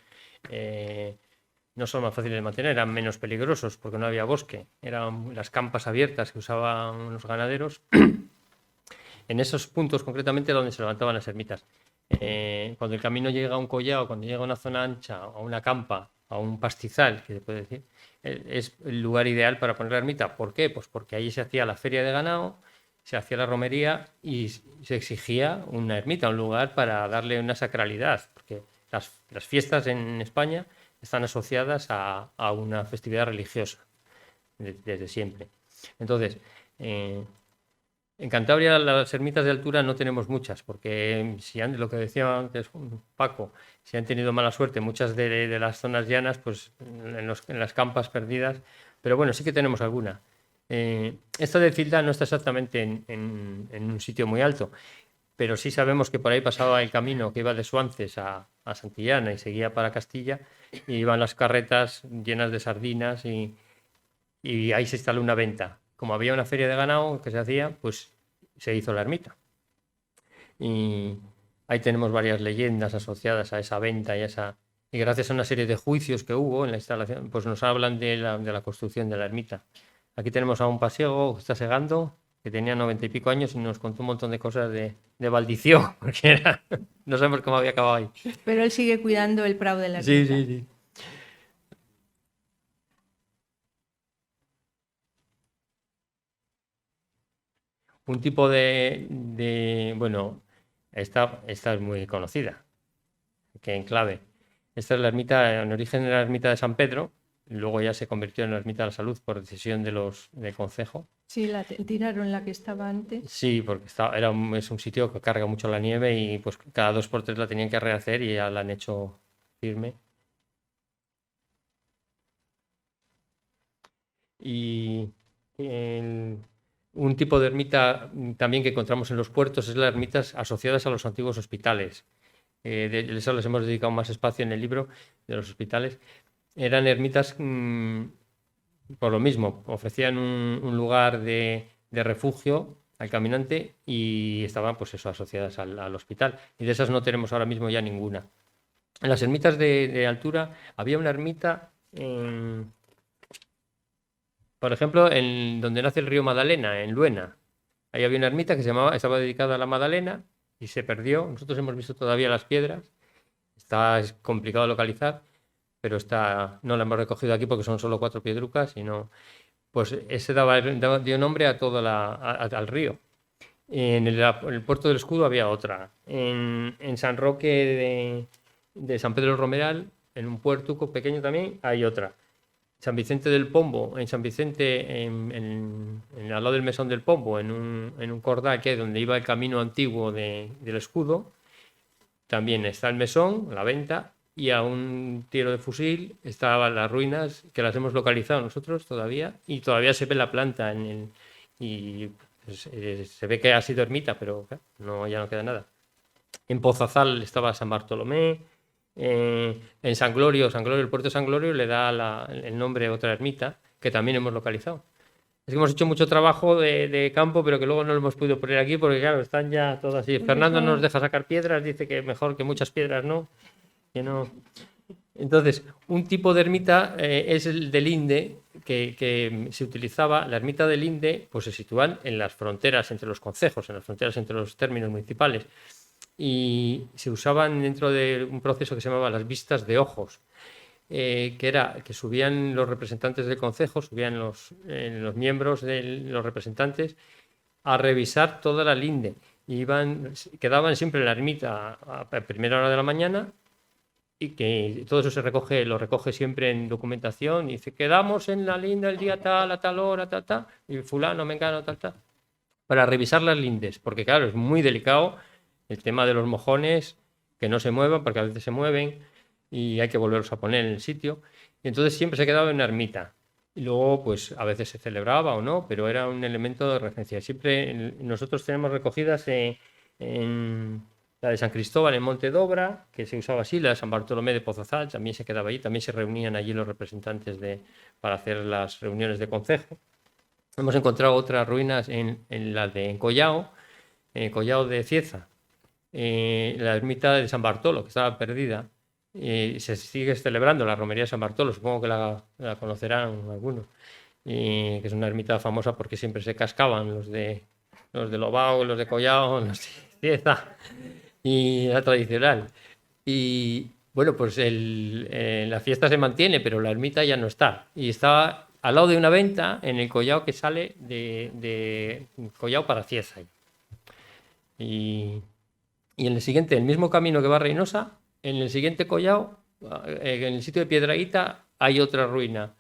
no solo más fáciles de mantener, eran menos peligrosos porque no había bosque, eran las campas abiertas que usaban los ganaderos. En esos puntos concretamente donde se levantaban las ermitas. Cuando el camino llega a un collado, cuando llega a una zona ancha, a una campa, a un pastizal, que se puede decir, es el lugar ideal para poner la ermita. ¿Por qué? Pues porque allí se hacía la feria de ganado, se hacía la romería y se exigía una ermita, un lugar para darle una sacralidad, porque las fiestas en España están asociadas a una festividad religiosa desde siempre. Entonces, en Cantabria las ermitas de altura no tenemos muchas, porque lo que decía antes Paco, si han tenido mala suerte muchas de las zonas llanas, pues en las campas perdidas, pero bueno, sí que tenemos alguna. Esta de Cilda no está exactamente en un sitio muy alto, pero sí sabemos que por ahí pasaba el camino que iba de Suances a Santillana y seguía para Castilla, y iban las carretas llenas de sardinas y ahí se instaló una venta. Como había una feria de ganado que se hacía, pues se hizo la ermita. Y ahí tenemos varias leyendas asociadas a esa venta y gracias a una serie de juicios que hubo en la instalación, pues nos hablan de la construcción de la ermita. Aquí tenemos a un pasiego que está segando, que tenía 90 y pico años y nos contó un montón de cosas de maldición, porque no sabemos cómo había acabado ahí. Pero él sigue cuidando el prado de la ermita. Sí. Un tipo bueno, esta es muy conocida, que en clave. Esta es la ermita, en origen era la ermita de San Pedro, luego ya se convirtió en la ermita de la Salud por decisión del concejo. Sí, tiraron la que estaba antes. Sí, porque es un sitio que carga mucho la nieve y pues cada 2 por 3 la tenían que rehacer y ya la han hecho firme. Y un tipo de ermita también que encontramos en los puertos es las ermitas asociadas a los antiguos hospitales. De eso les hemos dedicado más espacio en el libro de los hospitales. Eran ermitas por lo mismo, ofrecían un lugar de refugio al caminante y estaban pues eso, asociadas al hospital. Y de esas no tenemos ahora mismo ya ninguna. En las ermitas de altura había una ermita, por ejemplo, en donde nace el río Magdalena, en Luena. Ahí había una ermita que estaba dedicada a la Magdalena y se perdió. Nosotros hemos visto todavía las piedras. Es complicado localizar, pero no la hemos recogido aquí porque son solo 4 piedrucas, pues ese dio nombre a todo al río. En el puerto del Escudo había otra. En San Roque de San Pedro del Romeral, en un puerto pequeño también, hay otra. San Vicente del Pombo, en San Vicente, al lado del Mesón del Pombo, en un cordal que es donde iba el camino antiguo del Escudo, también está el mesón, la venta, y a un tiro de fusil estaban las ruinas, que las hemos localizado nosotros todavía, y todavía se ve la planta y pues, se ve que ha sido ermita, pero ya no queda nada. En Pozazal estaba San Bartolomé, en San Glorio, el puerto de San Glorio le da el nombre a otra ermita, que también hemos localizado. Es que hemos hecho mucho trabajo de campo, pero que luego no lo hemos podido poner aquí porque, claro, están ya todas así. Porque Fernando son- nos deja sacar piedras, dice que mejor que muchas piedras, ¿no? Que no. Entonces, un tipo de ermita es el del linde, que se utilizaba. La ermita del linde pues se sitúan en las fronteras entre los concejos, en las fronteras entre los términos municipales, y se usaban dentro de un proceso que se llamaba las vistas de ojos, que era que subían los representantes del concejo, subían los miembros de los representantes a revisar toda la linde. Quedaban siempre en la ermita a primera hora de la mañana, y que todo eso lo recoge siempre en documentación, y dice, quedamos en la linde el día tal, a tal hora, tal, tal, y fulano, mengano, tal, tal, para revisar las lindes, porque claro, es muy delicado el tema de los mojones, que no se muevan, porque a veces se mueven, y hay que volverlos a poner en el sitio, y entonces siempre se quedaba en una ermita. Y luego, pues a veces se celebraba o no, pero era un elemento de referencia. Siempre nosotros tenemos recogidas en la de San Cristóbal en Monte Dobra, que se usaba así, la de San Bartolomé de Pozazal también se quedaba allí, también se reunían allí los representantes para hacer las reuniones de concejo. Hemos encontrado otras ruinas en la de Collao, Collao de Cieza, la ermita de San Bartolo, que estaba perdida. Se sigue celebrando la romería de San Bartolo, supongo que la conocerán algunos, que es una ermita famosa porque siempre se cascaban los de Lobao, los de Collao, los de Cieza, y era tradicional. Y bueno, pues la fiesta se mantiene, pero la ermita ya no está. Y está al lado de una venta en el collao que sale de Collao para Cieza. Y en el siguiente, el mismo camino que va a Reynosa, en el siguiente collao, en el sitio de Piedrahíta, hay otra ruina,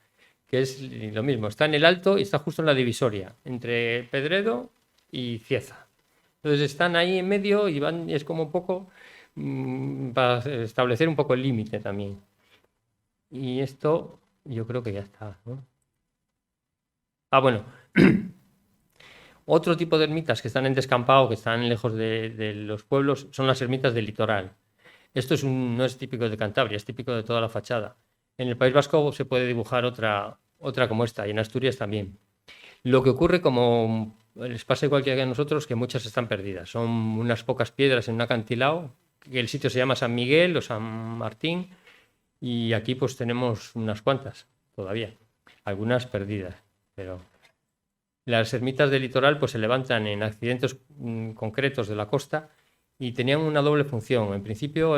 que es lo mismo. Está en el alto y está justo en la divisoria, entre Pedredo y Cieza. Entonces están ahí en medio y es como un poco para establecer un poco el límite también. Y esto yo creo que ya está, ¿no? Ah, bueno. Otro tipo de ermitas que están en descampado, que están lejos de los pueblos, son las ermitas del litoral. Esto no es típico de Cantabria, es típico de toda la fachada. En el País Vasco se puede dibujar otra como esta, y en Asturias también. Lo que ocurre, como les pasa igual que a nosotros, que muchas están perdidas. Son unas pocas piedras en un acantilado, que el sitio se llama San Miguel o San Martín, y aquí pues tenemos unas cuantas todavía, algunas perdidas. Pero las ermitas del litoral pues se levantan en accidentes concretos de la costa y tenían una doble función. En principio,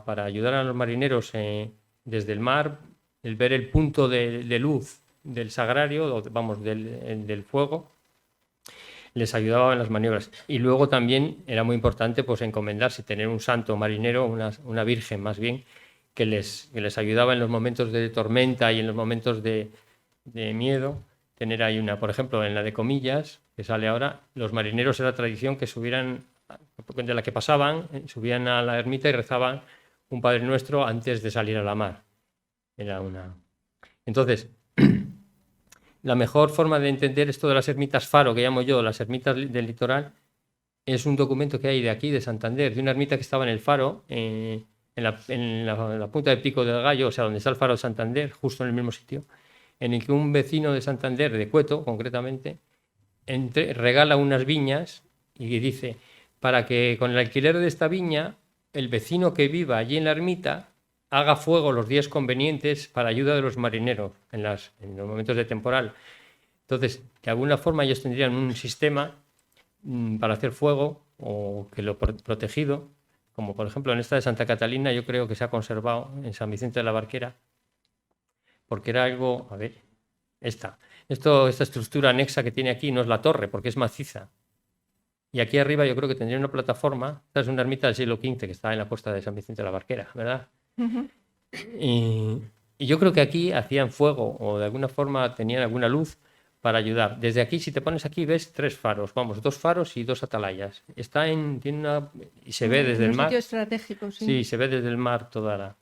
para ayudar a los marineros desde el mar, el ver el punto de luz del sagrario, vamos, del fuego, les ayudaba en las maniobras. Y luego también era muy importante pues encomendarse, tener un santo marinero, una virgen más bien, que les ayudaba en los momentos de tormenta y en los momentos de miedo. Tener ahí por ejemplo, en la de Comillas, que sale ahora, los marineros era tradición que subieran, de la que pasaban, subían a la ermita y rezaban un Padre Nuestro antes de salir a la mar. Entonces, la mejor forma de entender esto de las ermitas faro, que llamo yo, las ermitas del litoral, es un documento que hay de aquí, de Santander, de una ermita que estaba en el faro, en la punta del Pico del Gallo, o sea, donde está el faro de Santander, justo en el mismo sitio, en el que un vecino de Santander, de Cueto concretamente, regala unas viñas y dice, para que con el alquiler de esta viña, el vecino que viva allí en la ermita haga fuego los días convenientes para ayuda de los marineros en los momentos de temporal. Entonces, de alguna forma ellos tendrían un sistema para hacer fuego o que lo protegido, como por ejemplo en esta de Santa Catalina, yo creo que se ha conservado en San Vicente de la Barquera, porque era algo, a ver, esta estructura anexa que tiene aquí no es la torre, porque es maciza. Y aquí arriba yo creo que tendría una plataforma. Esta es una ermita del siglo XV que está en la costa de San Vicente de la Barquera, ¿verdad? Ujú. Y yo creo que aquí hacían fuego o de alguna forma tenían alguna luz para ayudar. Desde aquí, si te pones aquí, ves 3 faros, vamos, 2 faros y 2 atalayas. Y se ve desde el mar. Un sitio estratégico, sí. Sí, se ve desde el mar toda la...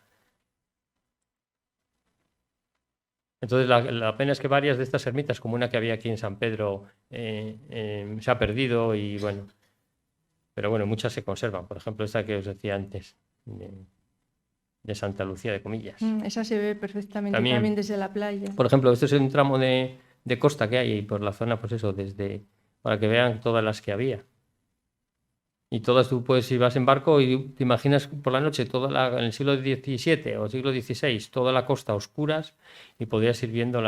Entonces, la pena es que varias de estas ermitas, como una que había aquí en San Pedro, se ha perdido y bueno. Pero bueno, muchas se conservan. Por ejemplo, esta que os decía antes, de Santa Lucía de Comillas. Esa se ve perfectamente también desde la playa. Por ejemplo, este es un tramo de de costa que hay por la zona, pues eso, para que vean todas las que había. Y todas tú puedes, si vas en barco y te imaginas por la noche en el siglo XVII o siglo XVI, toda la costa a oscuras y podrías ir viendo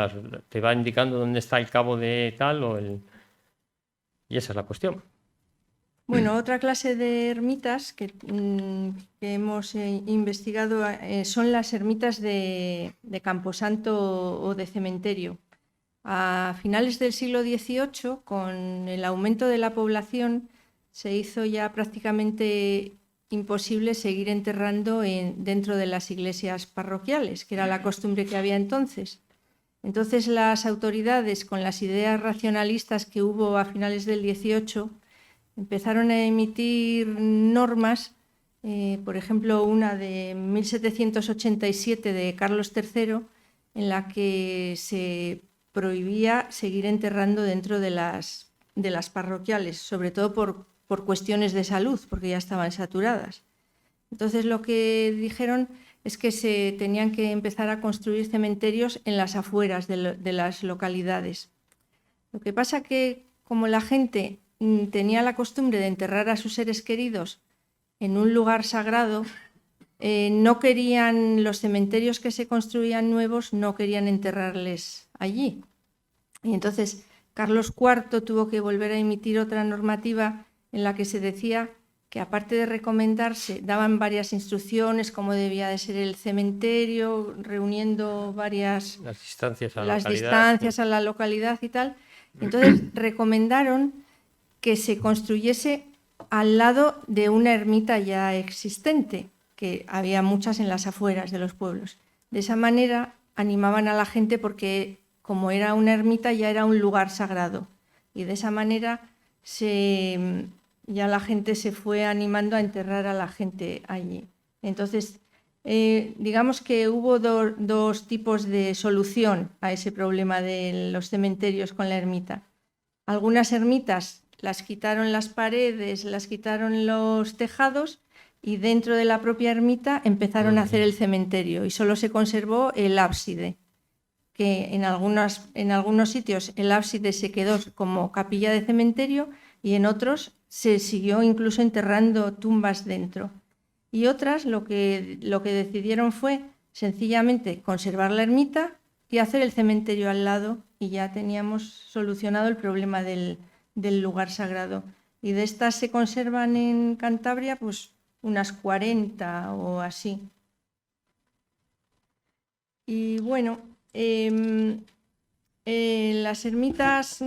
te va indicando dónde está el cabo de tal y esa es la cuestión. Bueno, otra clase de ermitas que hemos investigado son las ermitas de camposanto o de cementerio. A finales del siglo XVIII, con el aumento de la población, se hizo ya prácticamente imposible seguir enterrando dentro de las iglesias parroquiales, que era la costumbre que había entonces. Entonces las autoridades, con las ideas racionalistas que hubo a finales del XVIII, empezaron a emitir normas, por ejemplo, una de 1787 de Carlos III, en la que se prohibía seguir enterrando dentro de las parroquiales, sobre todo por cuestiones de salud, porque ya estaban saturadas. Entonces lo que dijeron es que se tenían que empezar a construir cementerios en las afueras de las localidades. Lo que pasa que como la gente tenía la costumbre de enterrar a sus seres queridos en un lugar sagrado, no querían, los cementerios que se construían nuevos, no querían enterrarles allí. Y entonces Carlos IV tuvo que volver a emitir otra normativa en la que se decía que, aparte de recomendarse, daban varias instrucciones cómo debía de ser el cementerio, reuniendo las distancias a la localidad y tal. Entonces recomendaron que se construyese al lado de una ermita ya existente, que había muchas en las afueras de los pueblos. De esa manera animaban a la gente porque, como era una ermita, ya era un lugar sagrado. Y de esa manera ya la gente se fue animando a enterrar a la gente allí. Entonces, digamos que hubo dos tipos de solución a ese problema de los cementerios con la ermita. Algunas ermitas las quitaron las paredes, las quitaron los tejados y dentro de la propia ermita empezaron a hacer el cementerio y solo se conservó el ábside, que en algunos sitios el ábside se quedó como capilla de cementerio y en otros se siguió incluso enterrando tumbas dentro. Y otras lo que decidieron fue sencillamente conservar la ermita y hacer el cementerio al lado, y ya teníamos solucionado el problema del lugar sagrado. Y de estas se conservan en Cantabria pues unas 40 o así. Y bueno, las ermitas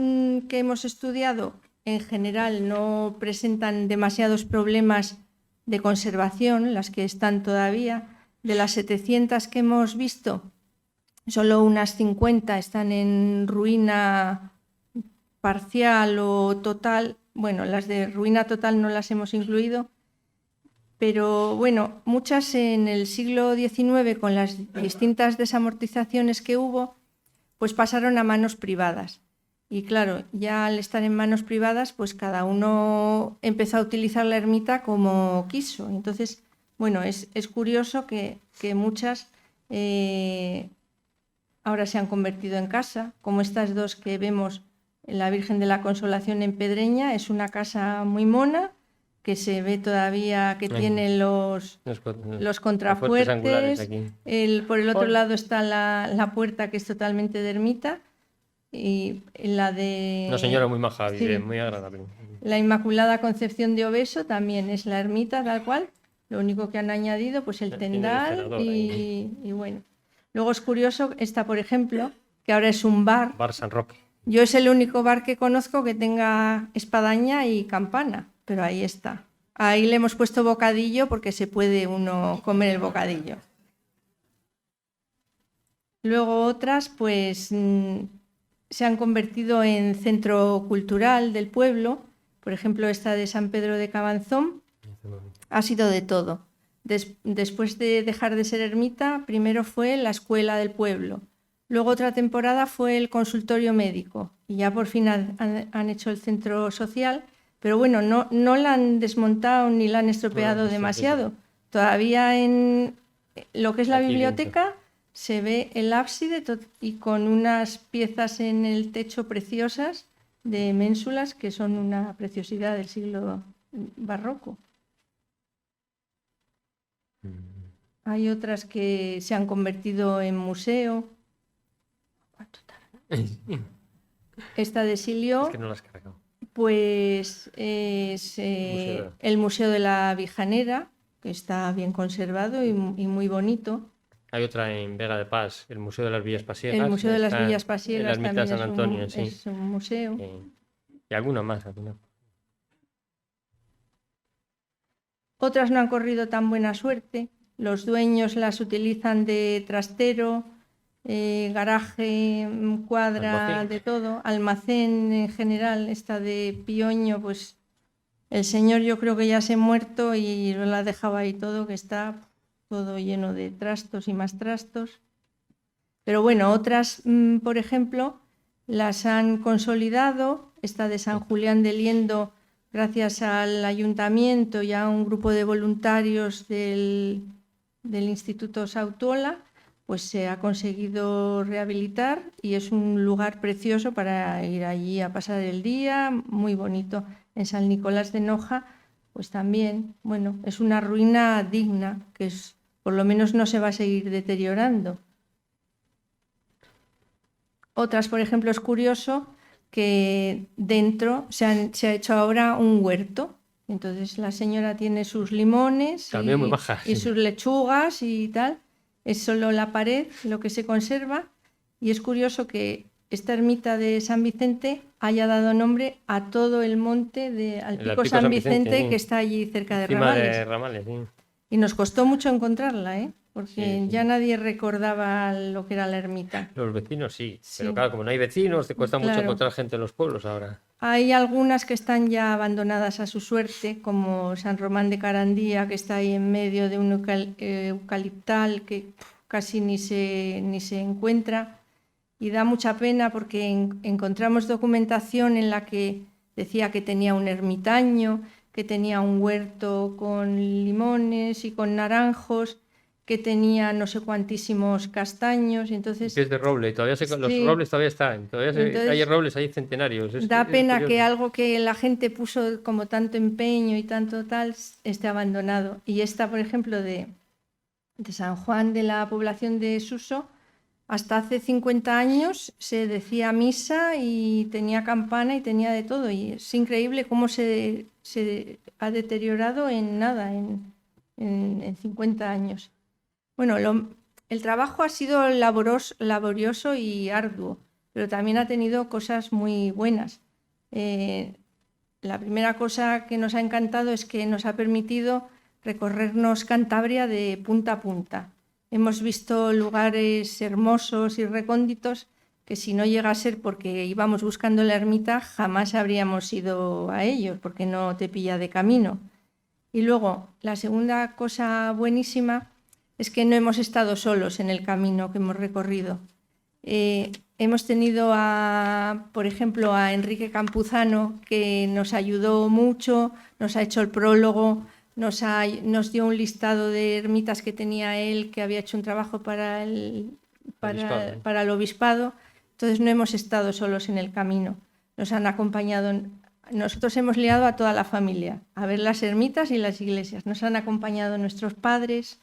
que hemos estudiado en general no presentan demasiados problemas de conservación, las que están todavía. De las 700 que hemos visto, solo unas 50 están en ruina parcial o total. Bueno, las de ruina total no las hemos incluido, pero bueno, muchas en el siglo XIX, con las distintas desamortizaciones que hubo, pues pasaron a manos privadas. Y claro, ya al estar en manos privadas, pues cada uno empezó a utilizar la ermita como quiso. Entonces, bueno, es curioso que muchas ahora se han convertido en casa, como estas dos que vemos en la Virgen de la Consolación en Pedreña. Es una casa muy mona, que se ve todavía que tiene los contrafuertes. Por el otro lado está la puerta, que es totalmente de ermita. Y la de... Una señora muy maja, sí, muy agradable. La Inmaculada Concepción de Obeso también es la ermita tal cual, lo único que han añadido pues el tendal y bueno. Luego es curioso, esta por ejemplo, que ahora es un bar. Bar San Roque. Yo es el único bar que conozco que tenga espadaña y campana, pero ahí está. Ahí le hemos puesto bocadillo porque se puede uno comer el bocadillo. Luego otras pues se han convertido en centro cultural del pueblo. Por ejemplo, esta de San Pedro de Cabanzón ha sido de todo. Después de dejar de ser ermita, primero fue la escuela del pueblo. Luego otra temporada fue el consultorio médico y ya por fin han hecho el centro social, pero bueno, no la han desmontado ni la han estropeado demasiado. Todavía en lo que es la biblioteca se ve el ábside y con unas piezas en el techo preciosas de ménsulas que son una preciosidad del siglo barroco. Hay otras que se han convertido en museo. Esta de Silio, Es que no la has cargado. pues es el Museo de la Vijanera, que está bien conservado y muy bonito. Hay otra en Vega de Paz, el Museo de las Villas Pasiegas. El Museo de las está Villas en Pasiegas la ermita de también San Antonio en sí. es un museo. Y alguna más. Alguna. Otras no han corrido tan buena suerte. Los dueños las utilizan de trastero, garaje, cuadra, Almacén. de todo. Almacén en general, esta de Pioño, pues el señor yo creo que ya se ha muerto y lo ha dejado ahí todo, que está todo lleno de trastos y más trastos. Pero bueno, otras, por ejemplo, las han consolidado. Esta de San Julián de Liendo, gracias al ayuntamiento y a un grupo de voluntarios del Instituto Sautuola, pues se ha conseguido rehabilitar y es un lugar precioso para ir allí a pasar el día, muy bonito. En San Nicolás de Noja, pues también, bueno, es una ruina digna, que por lo menos no se va a seguir deteriorando. Otras, por ejemplo, es curioso que dentro se ha hecho ahora un huerto. Entonces la señora tiene sus limones También muy baja, y sí. sus lechugas y tal. Es solo la pared lo que se conserva. Y es curioso que esta ermita de San Vicente haya dado nombre a todo el monte al pico San Vicente, sí. que está allí cerca de Encima Ramales. de Ramales, sí. Y nos costó mucho encontrarla, porque Sí. ya nadie recordaba lo que era la ermita. Los vecinos sí. Sí. Pero claro, como no hay vecinos, te cuesta mucho Claro. encontrar gente en los pueblos ahora. Hay algunas que están ya abandonadas a su suerte, como San Román de Carandía, que está ahí en medio de un eucaliptal que casi ni se encuentra. Y da mucha pena porque encontramos documentación en la que decía que tenía un ermitaño, que tenía un huerto con limones y con naranjos, que tenía no sé cuantísimos castaños. Entonces, Pies de roble, todavía los sí. robles todavía están. Entonces, hay robles ahí centenarios. Da pena curioso. que algo que la gente puso como tanto empeño y tanto tal esté abandonado. Y esta, por ejemplo, de San Juan de la población de Suso, hasta hace 50 años se decía misa y tenía campana y tenía de todo. Y es increíble cómo se ha deteriorado en nada, en 50 años. Bueno, el trabajo ha sido laborioso y arduo, pero también ha tenido cosas muy buenas. La primera cosa que nos ha encantado es que nos ha permitido recorrernos Cantabria de punta a punta. Hemos visto lugares hermosos y recónditos que si no llega a ser porque íbamos buscando la ermita, jamás habríamos ido a ellos, porque no te pilla de camino. Y luego, la segunda cosa buenísima es que no hemos estado solos en el camino que hemos recorrido. Hemos tenido, por ejemplo, a Enrique Campuzano, que nos ayudó mucho, nos ha hecho el prólogo, nos dio un listado de ermitas que tenía él, que había hecho un trabajo para el obispado. Entonces no hemos estado solos en el camino, nos han acompañado. Nosotros hemos liado a toda la familia a ver las ermitas y las iglesias. Nos han acompañado nuestros padres,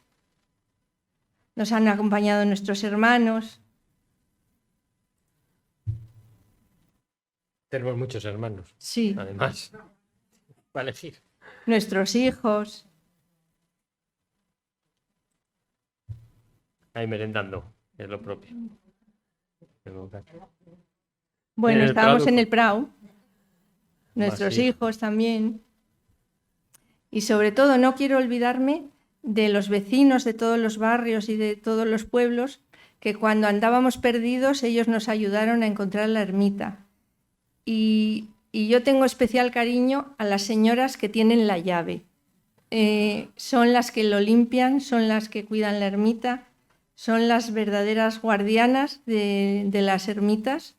nos han acompañado nuestros hermanos. Tenemos muchos hermanos. Sí. Además, para elegir. Nuestros hijos. Ahí merendando, es lo propio. Bueno, estábamos en el Prado. Nuestros sí. hijos también. Y sobre todo no quiero olvidarme de los vecinos de todos los barrios y de todos los pueblos, que cuando andábamos perdidos ellos nos ayudaron a encontrar la ermita. Y yo tengo especial cariño a las señoras que tienen la llave. Son las que lo limpian, son las que cuidan la ermita, son las verdaderas guardianas de las ermitas.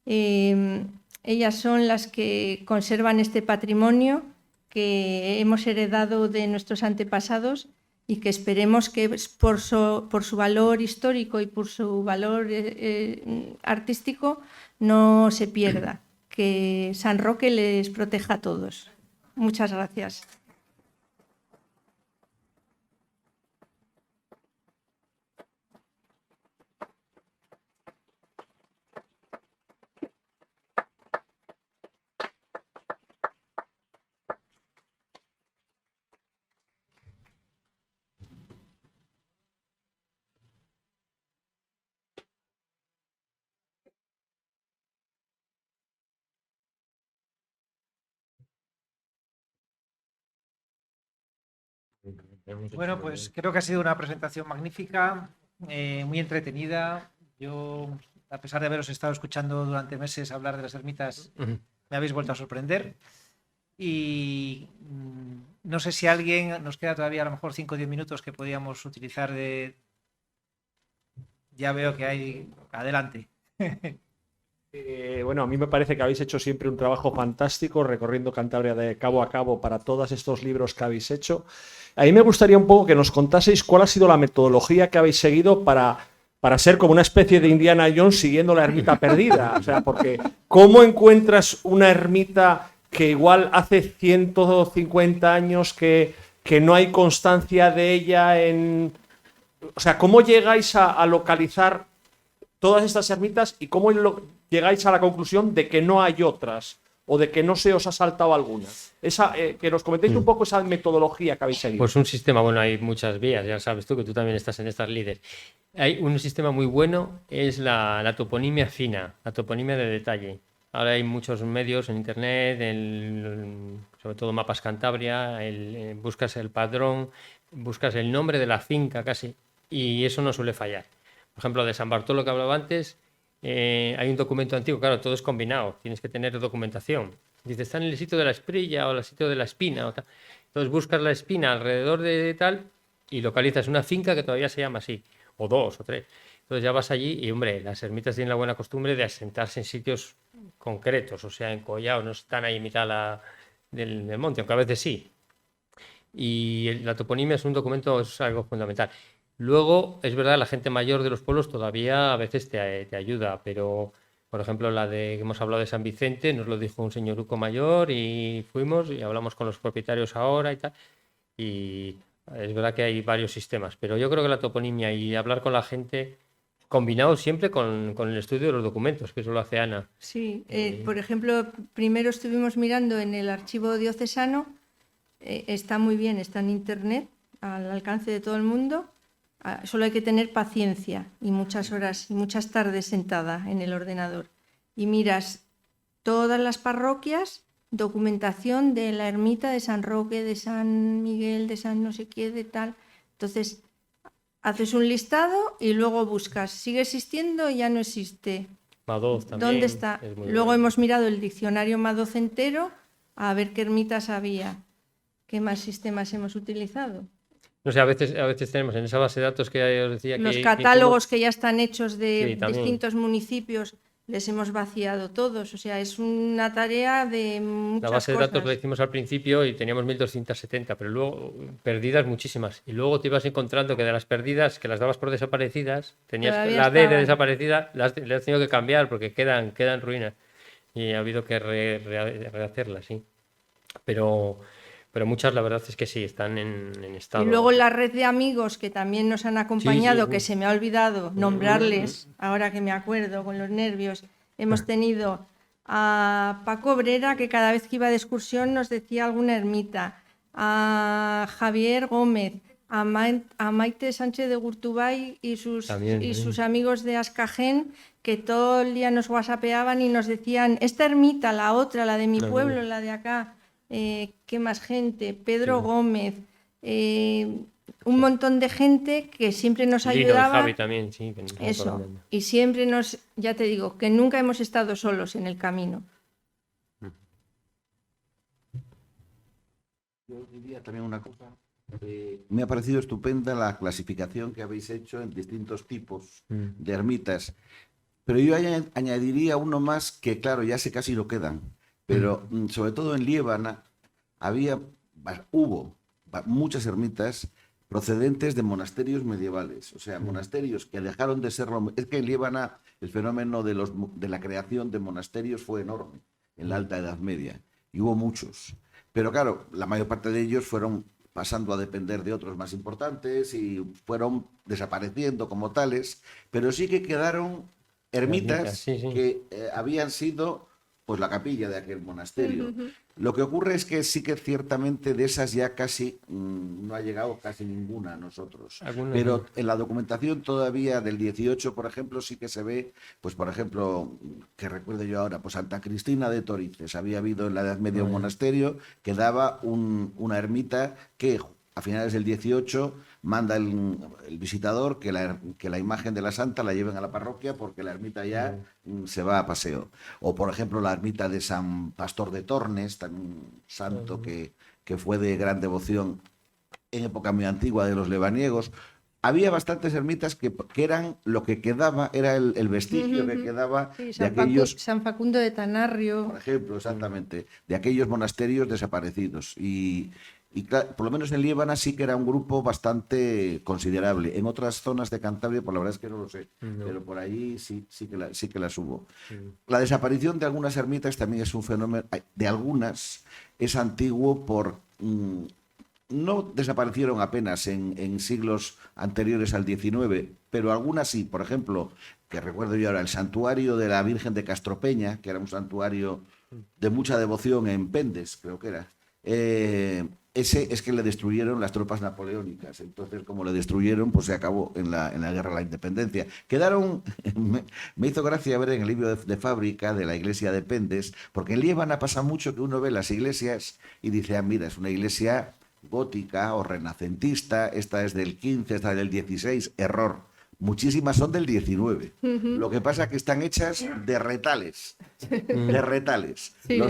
Ellas son las que conservan este patrimonio que hemos heredado de nuestros antepasados y que esperemos que por su valor histórico y por su valor artístico no se pierda, que San Roque les proteja a todos. Muchas gracias. Bueno, pues creo que ha sido una presentación magnífica, muy entretenida. Yo, a pesar de haberos estado escuchando durante meses hablar de las ermitas, me habéis vuelto a sorprender. Y no sé si alguien, nos queda todavía a lo mejor 5 o 10 minutos que podíamos utilizar de... Ya veo que hay... Adelante. Bueno, a mí me parece que habéis hecho siempre un trabajo fantástico recorriendo Cantabria de cabo a cabo para todos estos libros que habéis hecho. A mí me gustaría un poco que nos contaseis cuál ha sido la metodología que habéis seguido para ser como una especie de Indiana Jones siguiendo la ermita perdida. O sea, porque ¿cómo encuentras una ermita que igual hace 150 años que no hay constancia de ella en... O sea, ¿cómo llegáis a localizar todas estas ermitas y cómo llegáis a la conclusión de que no hay otras o de que no se os ha saltado alguna? Que nos comentéis un poco esa metodología que habéis seguido. Pues un sistema, bueno, hay muchas vías, ya sabes tú que tú también estás en estas líderes. Hay un sistema muy bueno, es la toponimia fina, la toponimia de detalle. Ahora hay muchos medios en internet, sobre todo Mapas Cantabria, buscas el padrón, buscas el nombre de la finca casi, y eso no suele fallar. Por ejemplo, de San Bartolo que hablaba antes, hay un documento antiguo, claro, todo es combinado, tienes que tener documentación. Dice, está en el sitio de la Esprilla o el sitio de la Espina. O tal. Entonces buscas la Espina alrededor de tal y localizas una finca que todavía se llama así, o 2 o 3. Entonces ya vas allí y, hombre, las ermitas tienen la buena costumbre de asentarse en sitios concretos, o sea, en collado, no están ahí en mitad del monte, aunque a veces sí. Y la toponimia es un documento, es algo fundamental. Luego, es verdad, la gente mayor de los pueblos todavía a veces te ayuda, pero, por ejemplo, la de que hemos hablado de San Vicente, nos lo dijo un señoruco mayor y fuimos y hablamos con los propietarios ahora y tal. Y es verdad que hay varios sistemas, pero yo creo que la toponimia y hablar con la gente, combinado siempre con el estudio de los documentos, que eso lo hace Ana. Sí, por ejemplo, primero estuvimos mirando en el archivo diocesano, está muy bien, está en internet, al alcance de todo el mundo. Solo hay que tener paciencia y muchas horas y muchas tardes sentada en el ordenador. Y miras todas las parroquias, documentación de la ermita de San Roque, de San Miguel, de San no sé qué, de tal. Entonces, haces un listado y luego buscas. ¿Sigue existiendo? Ya no existe. Madoz también. ¿Dónde está? Luego hemos mirado el diccionario Madoz entero a ver qué ermitas había. ¿Qué más sistemas hemos utilizado? No sé, a veces tenemos en esa base de datos que os decía los que... catálogos que ya están hechos de Sí, distintos municipios, les hemos vaciado todos. O sea, es una tarea de muchas La base de cosas. datos la hicimos al principio y teníamos 1270, pero luego perdidas muchísimas. Y luego te ibas encontrando que de las perdidas, que las dabas por desaparecidas, tenías Todavía la D de estaban. desaparecida, le has tenido que cambiar porque quedan ruinas. Y ha habido que rehacerlas, sí. Pero muchas, la verdad es que sí, están en estado. Y luego la red de amigos que también nos han acompañado, sí. que se me ha olvidado nombrarles, ahora que me acuerdo con los nervios. Hemos tenido a Paco Brera, que cada vez que iba de excursión nos decía alguna ermita, a Javier Gómez, a Maite Sánchez de Gurtubay y sus amigos de Ascajén, que todo el día nos whatsappeaban y nos decían, esta ermita, la otra, la de mi pueblo, la de acá. ¿Qué más gente? Pedro Gómez, un montón de gente que siempre nos ayudaba. Y Javi también, sí. Que eso, y siempre ya te digo, que nunca hemos estado solos en el camino. Yo diría también una cosa. Me ha parecido estupenda la clasificación que habéis hecho en distintos tipos de ermitas. Pero yo añadiría uno más que, claro, ya casi no quedan. Pero sobre todo en Liébana hubo muchas ermitas procedentes de monasterios medievales, o sea, monasterios que dejaron de serlo. Es que en Líbana el fenómeno de la creación de monasterios fue enorme en la Alta Edad Media, y hubo muchos. Pero claro, la mayor parte de ellos fueron pasando a depender de otros más importantes y fueron desapareciendo como tales, pero sí que quedaron ermitas Sí, sí. que habían sido pues la capilla de aquel monasterio. Lo que ocurre es que sí que ciertamente de esas ya casi no ha llegado casi ninguna a nosotros. Algunas Pero no. en la documentación todavía del 18, por ejemplo, sí que se ve, pues por ejemplo, que recuerdo yo ahora, pues Santa Cristina de Torices. Había habido en la Edad Media un monasterio que daba una ermita que a finales del 18 manda el visitador que la imagen de la santa la lleven a la parroquia porque la ermita ya se va a paseo. O, por ejemplo, la ermita de San Pastor de Tornes, tan santo que fue de gran devoción en época muy antigua de los lebaniegos. Había bastantes ermitas que eran lo que quedaba, era el vestigio que quedaba Sí, de aquellos, San Facundo de Tanarrio. por ejemplo, exactamente, de aquellos monasterios desaparecidos. Y claro, por lo menos en Líbana sí que era un grupo bastante considerable. En otras zonas de Cantabria, pues la verdad es que no lo sé, pero por allí sí que las hubo. La desaparición de algunas ermitas también es un fenómeno, de algunas es antiguo no desaparecieron apenas en siglos anteriores al XIX, pero algunas sí. Por ejemplo, que recuerdo yo ahora, el santuario de la Virgen de Castropeña, que era un santuario de mucha devoción en Pendes, creo que era. Ese es que le destruyeron las tropas napoleónicas. Entonces, como le destruyeron, pues se acabó en la guerra de la independencia. Quedaron, me hizo gracia ver en el libro de fábrica de la iglesia de Pendes, porque en Líbana pasa mucho que uno ve las iglesias y dice, ah, mira, es una iglesia gótica o renacentista, esta es del 15, esta es del 16, error. Muchísimas son del 19. Lo que pasa es que están hechas de retales. De retales. Sí.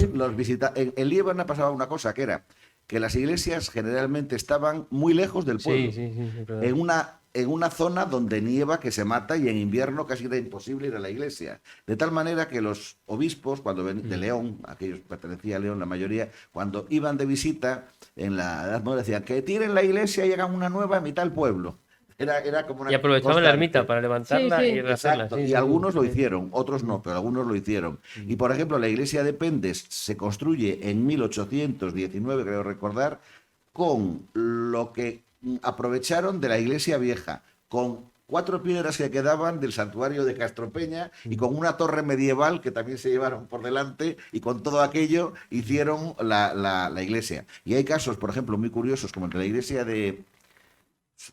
En Líbano pasaba una cosa, que era que las iglesias generalmente estaban muy lejos del pueblo. Sí, es verdad. En una zona donde nieva, que se mata, y en invierno casi era imposible ir a la iglesia. De tal manera que los obispos, cuando venían de León, aquellos pertenecían a León la mayoría, cuando iban de visita en la Edad Moderna, decían que tiren la iglesia y hagan una nueva en mitad del pueblo. Era como una Y aprovechaban la constante. ermita para levantarla Sí, sí. y rehacerla. Exacto, Sí, y sí, algunos lo sí. hicieron, otros no, pero algunos lo hicieron. Y por ejemplo, la iglesia de Pendes se construye en 1819, creo recordar, con lo que aprovecharon de la iglesia vieja, con 4 piedras que quedaban del santuario de Castropeña y con una torre medieval que también se llevaron por delante, y con todo aquello hicieron la iglesia. Y hay casos, por ejemplo, muy curiosos, como el de la iglesia de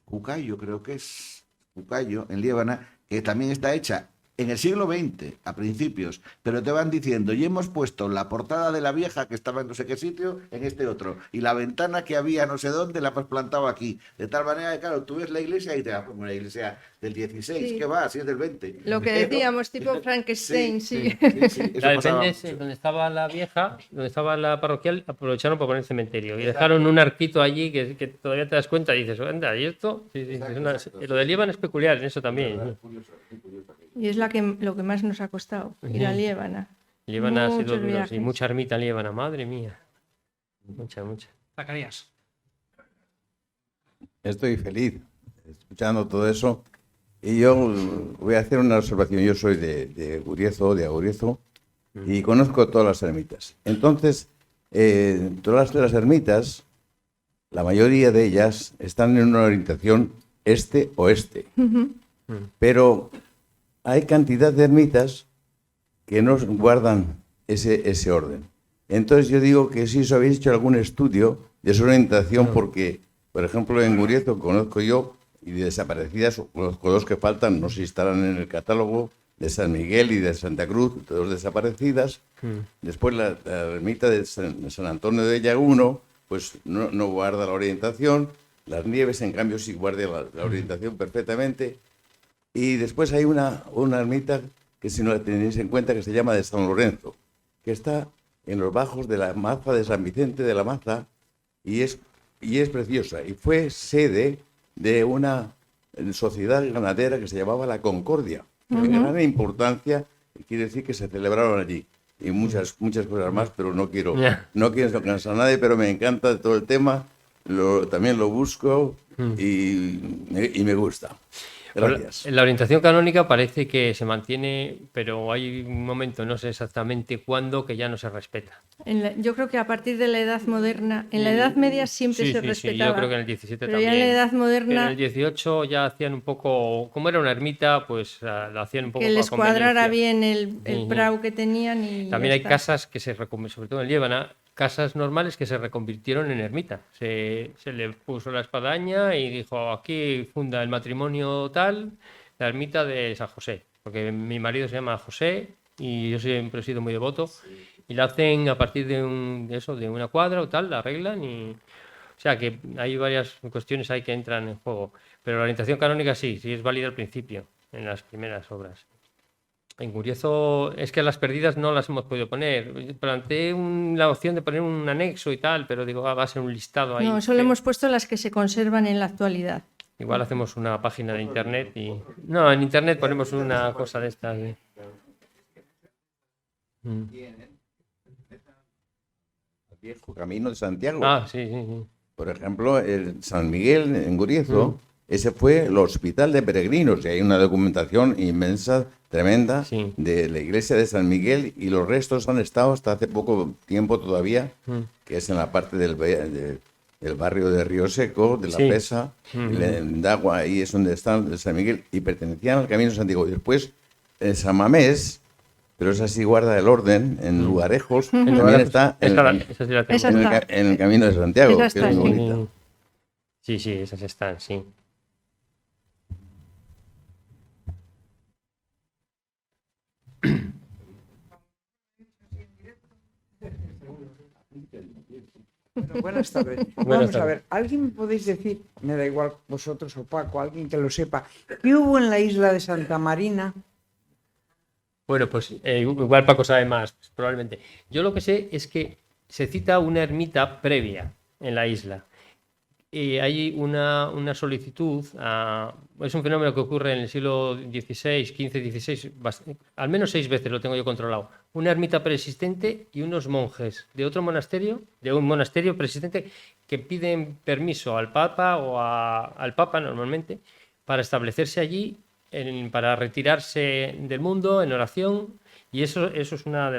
Cucayo, creo que es Cucayo, en Líbana, que también está hecha en el siglo XX, a principios, pero te van diciendo, y hemos puesto la portada de la vieja que estaba en no sé qué sitio, en este otro, y la ventana que había no sé dónde la hemos plantado aquí, de tal manera que, claro, tú ves la iglesia y te vas como una iglesia del 16, Sí. ¿qué va? Si es del 20. Lo que decíamos, tipo Frankenstein, sí. Eso La de pasaba Pendes, mucho. donde estaba la vieja, donde estaba la parroquial, aprovecharon para poner cementerio. Y dejaron un arquito allí que todavía te das cuenta y dices, anda, ¿y esto? Sí, Exacto. Lo de Líbano es peculiar en eso también. Muy curioso, muy curioso aquello. Y es lo que más nos ha costado, ir a Líbana. Líbano ha sido Muchos duro, sí, viajes. mucha ermita en Líbano, madre mía. Mucha. Zacarías. Estoy feliz escuchando todo eso. Y yo voy a hacer una observación. Yo soy de Aguriezo, y conozco todas las ermitas. Entonces, todas las ermitas, la mayoría de ellas están en una orientación este-oeste. Pero hay cantidad de ermitas que no guardan ese orden. Entonces yo digo que si os habéis hecho algún estudio de su orientación, porque, por ejemplo, en Guriezo conozco yo, y de desaparecidas conozco 2 que faltan, no sé si estarán en el catálogo, de San Miguel y de Santa Cruz, 2 desaparecidas. Después la ermita de San Antonio de Llaguno, pues no guarda la orientación. Las Nieves, en cambio, sí guarda la orientación perfectamente. Y después hay una ermita que, si no la tenéis en cuenta, que se llama de San Lorenzo, que está en los bajos de la Maza de San Vicente de la Maza, y es preciosa. Y fue sede de una sociedad ganadera que se llamaba La Concordia. De gran importancia, quiere decir que se celebraron allí. Y muchas cosas más, pero no quiero cansar a nadie, pero me encanta todo el tema. También lo busco, y me gusta. Gracias. La orientación canónica parece que se mantiene, pero hay un momento, no sé exactamente cuándo, que ya no se respeta. Yo creo que a partir de la Edad Moderna, en la Edad Media siempre Sí, se sí, sí, respetaba. yo creo que en el 17 pero también. ya en la Edad Pero en Moderna, el 18 ya hacían un poco, como era una ermita, pues lo hacían un poco que por les cuadrara conveniencia. bien el Ujú. prau que tenían y También ya hay está. casas que se reconvirtieron, sobre todo en Líbana, casas normales que se reconvirtieron en ermita. Se le puso la espadaña y dijo, aquí funda el matrimonio tal, la ermita de San José, porque mi marido se llama José y yo siempre he sido muy devoto, y la hacen a partir de una cuadra o tal, la arreglan y... O sea que hay varias cuestiones ahí que entran en juego, pero la orientación canónica sí es válida al principio, en las primeras obras. En Guriezo es que las perdidas no las hemos podido poner. Planteé la opción de poner un anexo y tal, pero digo, va a ser un listado ahí. No, solo hemos puesto las que se conservan en la actualidad. Igual hacemos una página de internet y... No, en internet ponemos una cosa de estas. El viejo Camino de Santiago. Ah, sí, sí, sí. Por ejemplo, el San Miguel en Guriezo, ese fue el hospital de peregrinos y hay una documentación inmensa, tremenda, Sí. de la iglesia de San Miguel y los restos han estado hasta hace poco tiempo todavía, que es en la parte del barrio de Río Seco, de la Sí. Pesa, el Dagua, ahí es donde está el San Miguel y pertenecían al Camino de Santiago. Y después en San Mamés, pero esa sí guarda el orden, en Lugarejos, también está Esa sí la tengo. Esa está. en el Camino de Santiago, Esa que está, es muy sí. bonita. Sí, sí, esas están, sí. Bueno, buenas tardes. Buenas Vamos a tardes. ver, ¿alguien me podéis decir, me da igual vosotros o Paco, alguien que lo sepa, qué hubo en la isla de Santa Marina? Bueno, pues igual Paco sabe más, pues, probablemente. Yo lo que sé es que se cita una ermita previa en la isla. Y hay una solicitud, es un fenómeno que ocurre en el siglo XVI, XV, XVI, al menos 6 veces lo tengo yo controlado. Una ermita preexistente y unos monjes de otro monasterio, de un monasterio preexistente, que piden permiso al Papa o al Papa normalmente para establecerse allí, para retirarse del mundo en oración, y eso es es uno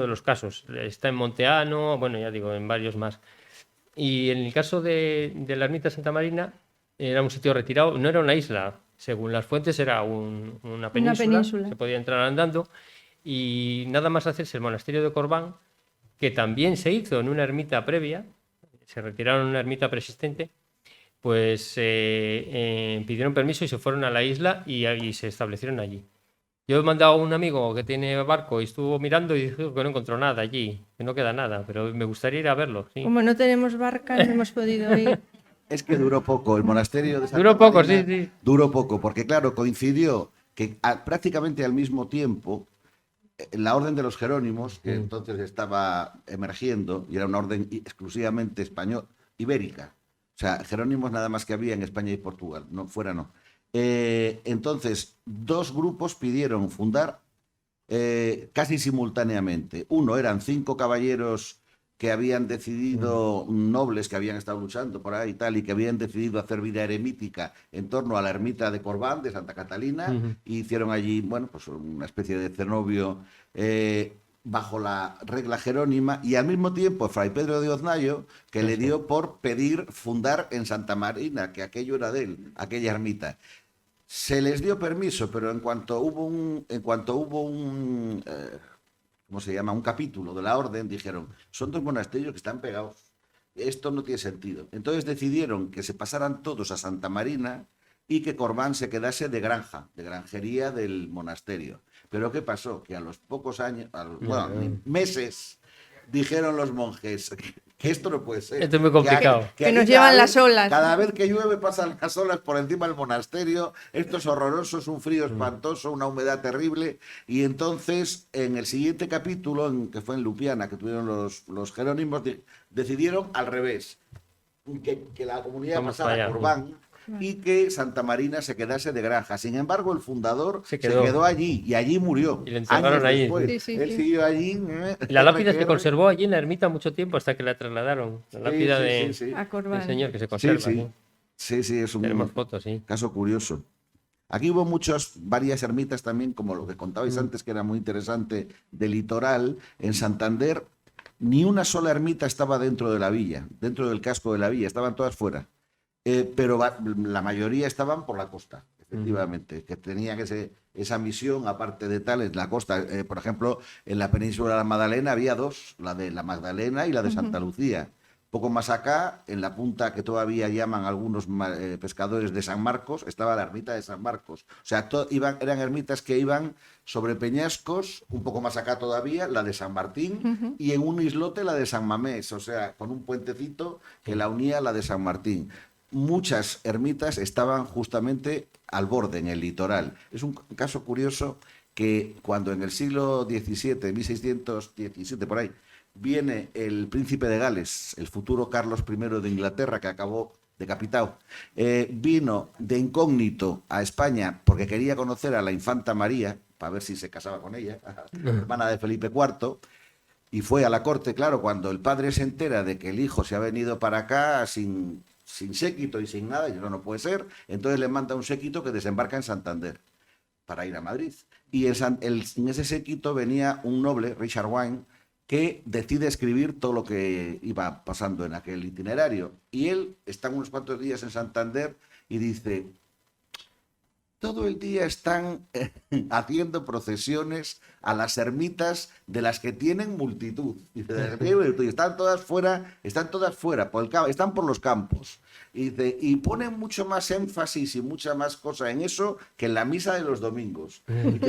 de los casos. Está en Monteano, bueno, ya digo, en varios más. Y en el caso de la ermita de Santa Marina, era un sitio retirado, no era una isla, según las fuentes era una península, península. se podía entrar andando, y nada más hacerse el monasterio de Corbán, que también se hizo en una ermita previa, se retiraron en una ermita preexistente, pues pidieron permiso y se fueron a la isla y se establecieron allí. Yo he mandado a un amigo que tiene barco y estuvo mirando y dijo que no encontró nada allí, que no queda nada, pero me gustaría ir a verlo. Sí. Como no tenemos barca, no hemos podido ir. Es que duró poco, el monasterio de Santa Duró poco, Marina sí, sí. Duró poco, porque claro, coincidió que prácticamente al mismo tiempo la orden de los Jerónimos, que entonces estaba emergiendo, y era una orden exclusivamente española, ibérica. O sea, Jerónimos nada más que había en España y Portugal, no fuera no. Entonces, 2 grupos pidieron fundar casi simultáneamente. Uno eran 5 caballeros que habían decidido, nobles que habían estado luchando por ahí y tal, y que habían decidido hacer vida eremítica en torno a la ermita de Corbán, de Santa Catalina, y hicieron allí, bueno, pues una especie de cenobio bajo la regla jerónima, y al mismo tiempo Fray Pedro de Oznayo, que le dio por pedir fundar en Santa Marina, que aquello era de él, aquella ermita. Se les dio permiso, pero en cuanto hubo un ¿cómo se llama? Un capítulo de la orden, dijeron, son 2 monasterios que están pegados, esto no tiene sentido. Entonces decidieron que se pasaran todos a Santa Marina y que Corbán se quedase de granja, de granjería del monasterio. Pero ¿qué pasó? Que a los pocos años, meses, dijeron los monjes que esto no puede ser. Esto es muy complicado. Que nos llevan las olas. Cada vez que llueve pasan las olas por encima del monasterio. Esto es horroroso, es un frío espantoso, una humedad terrible. Y entonces, en el siguiente capítulo, que fue en Lupiana, que tuvieron los Jerónimos, decidieron al revés. Que la comunidad Vamos pasara para a allá. Corbán y que Santa Marina se quedase de granja. Sin embargo, el fundador Se se quedó. quedó allí y allí murió. Y le enterraron años allí. después. Sí, sí, Él sí. siguió allí. La lápida se conservó allí en la ermita mucho tiempo hasta que la trasladaron. La lápida Sí, de, sí, sí. A Corbán. del señor que se conserva. Sí, sí. ¿sí? Sí, sí, es un Tenemos fotos, sí. caso curioso. Aquí hubo varias ermitas también, como lo que contabais antes, que era muy interesante, de litoral. En Santander, ni una sola ermita estaba dentro de la villa, dentro del casco de la villa, estaban todas fuera. Pero la mayoría estaban por la costa, efectivamente, que tenían esa misión, aparte de tal, en la costa. Por ejemplo, en la península de la Magdalena había dos, la de la Magdalena y la de Santa Lucía. Poco más acá, en la punta que todavía llaman algunos pescadores de San Marcos, estaba la ermita de San Marcos. O sea, eran ermitas que iban sobre peñascos, un poco más acá todavía, la de San Martín, y en un islote la de San Mamés, o sea, con un puentecito que la unía a la de San Martín. Muchas ermitas estaban justamente al borde, en el litoral. Es un caso curioso que cuando en el siglo XVII, 1617, por ahí, viene el príncipe de Gales, el futuro Carlos I de Inglaterra, que acabó decapitado, vino de incógnito a España porque quería conocer a la infanta María, para ver si se casaba con ella, hermana de Felipe IV, y fue a la corte. Claro, cuando el padre se entera de que el hijo se ha venido para acá sin séquito y sin nada, y no puede ser, entonces le manda un séquito que desembarca en Santander para ir a Madrid. Y en ese séquito venía un noble, Richard Wine, que decide escribir todo lo que iba pasando en aquel itinerario. Y él está unos cuantos días en Santander y dice: todo el día están haciendo procesiones a las ermitas de las que tienen multitud. Dice, están todas fuera, están por los campos. Y dice, y ponen mucho más énfasis y mucha más cosa en eso que en la misa de los domingos.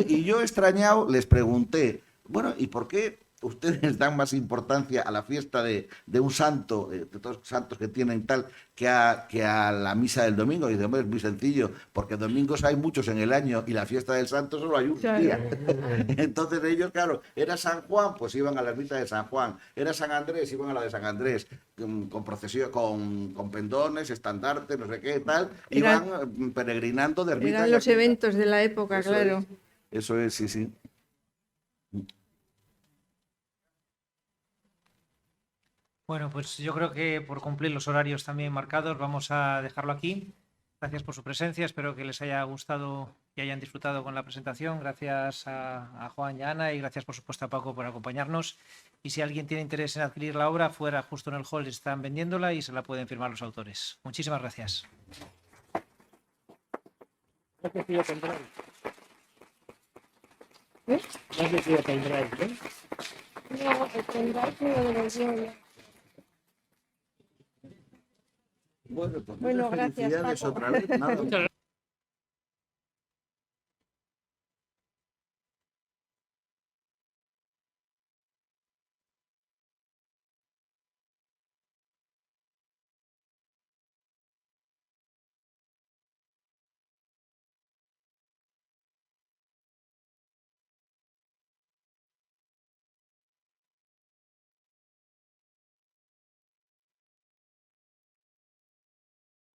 Y yo, extrañado, les pregunté, bueno, ¿y por qué ustedes dan más importancia a la fiesta de un santo, de todos los santos que tienen tal, que a la misa del domingo? Y dice, hombre, es muy sencillo, porque domingos hay muchos en el año y la fiesta del santo solo hay un día. Entonces ellos, claro, era San Juan, pues iban a la ermita de San Juan. Era San Andrés, iban a la de San Andrés, con procesión, con pendones, estandartes, no sé qué, tal. Iban peregrinando de ermita. Eran los eventos de la época, Eso claro. Eso es, sí, sí. Bueno, pues yo creo que por cumplir los horarios también marcados vamos a dejarlo aquí. Gracias por su presencia, espero que les haya gustado y hayan disfrutado con la presentación. Gracias a Juan y a Ana, y gracias por supuesto a Paco por acompañarnos. Y si alguien tiene interés en adquirir la obra, fuera justo en el hall están vendiéndola y se la pueden firmar los autores. Muchísimas gracias. Bueno, pues Bueno, muchas gracias, felicidades Paco. otra vez. Nada.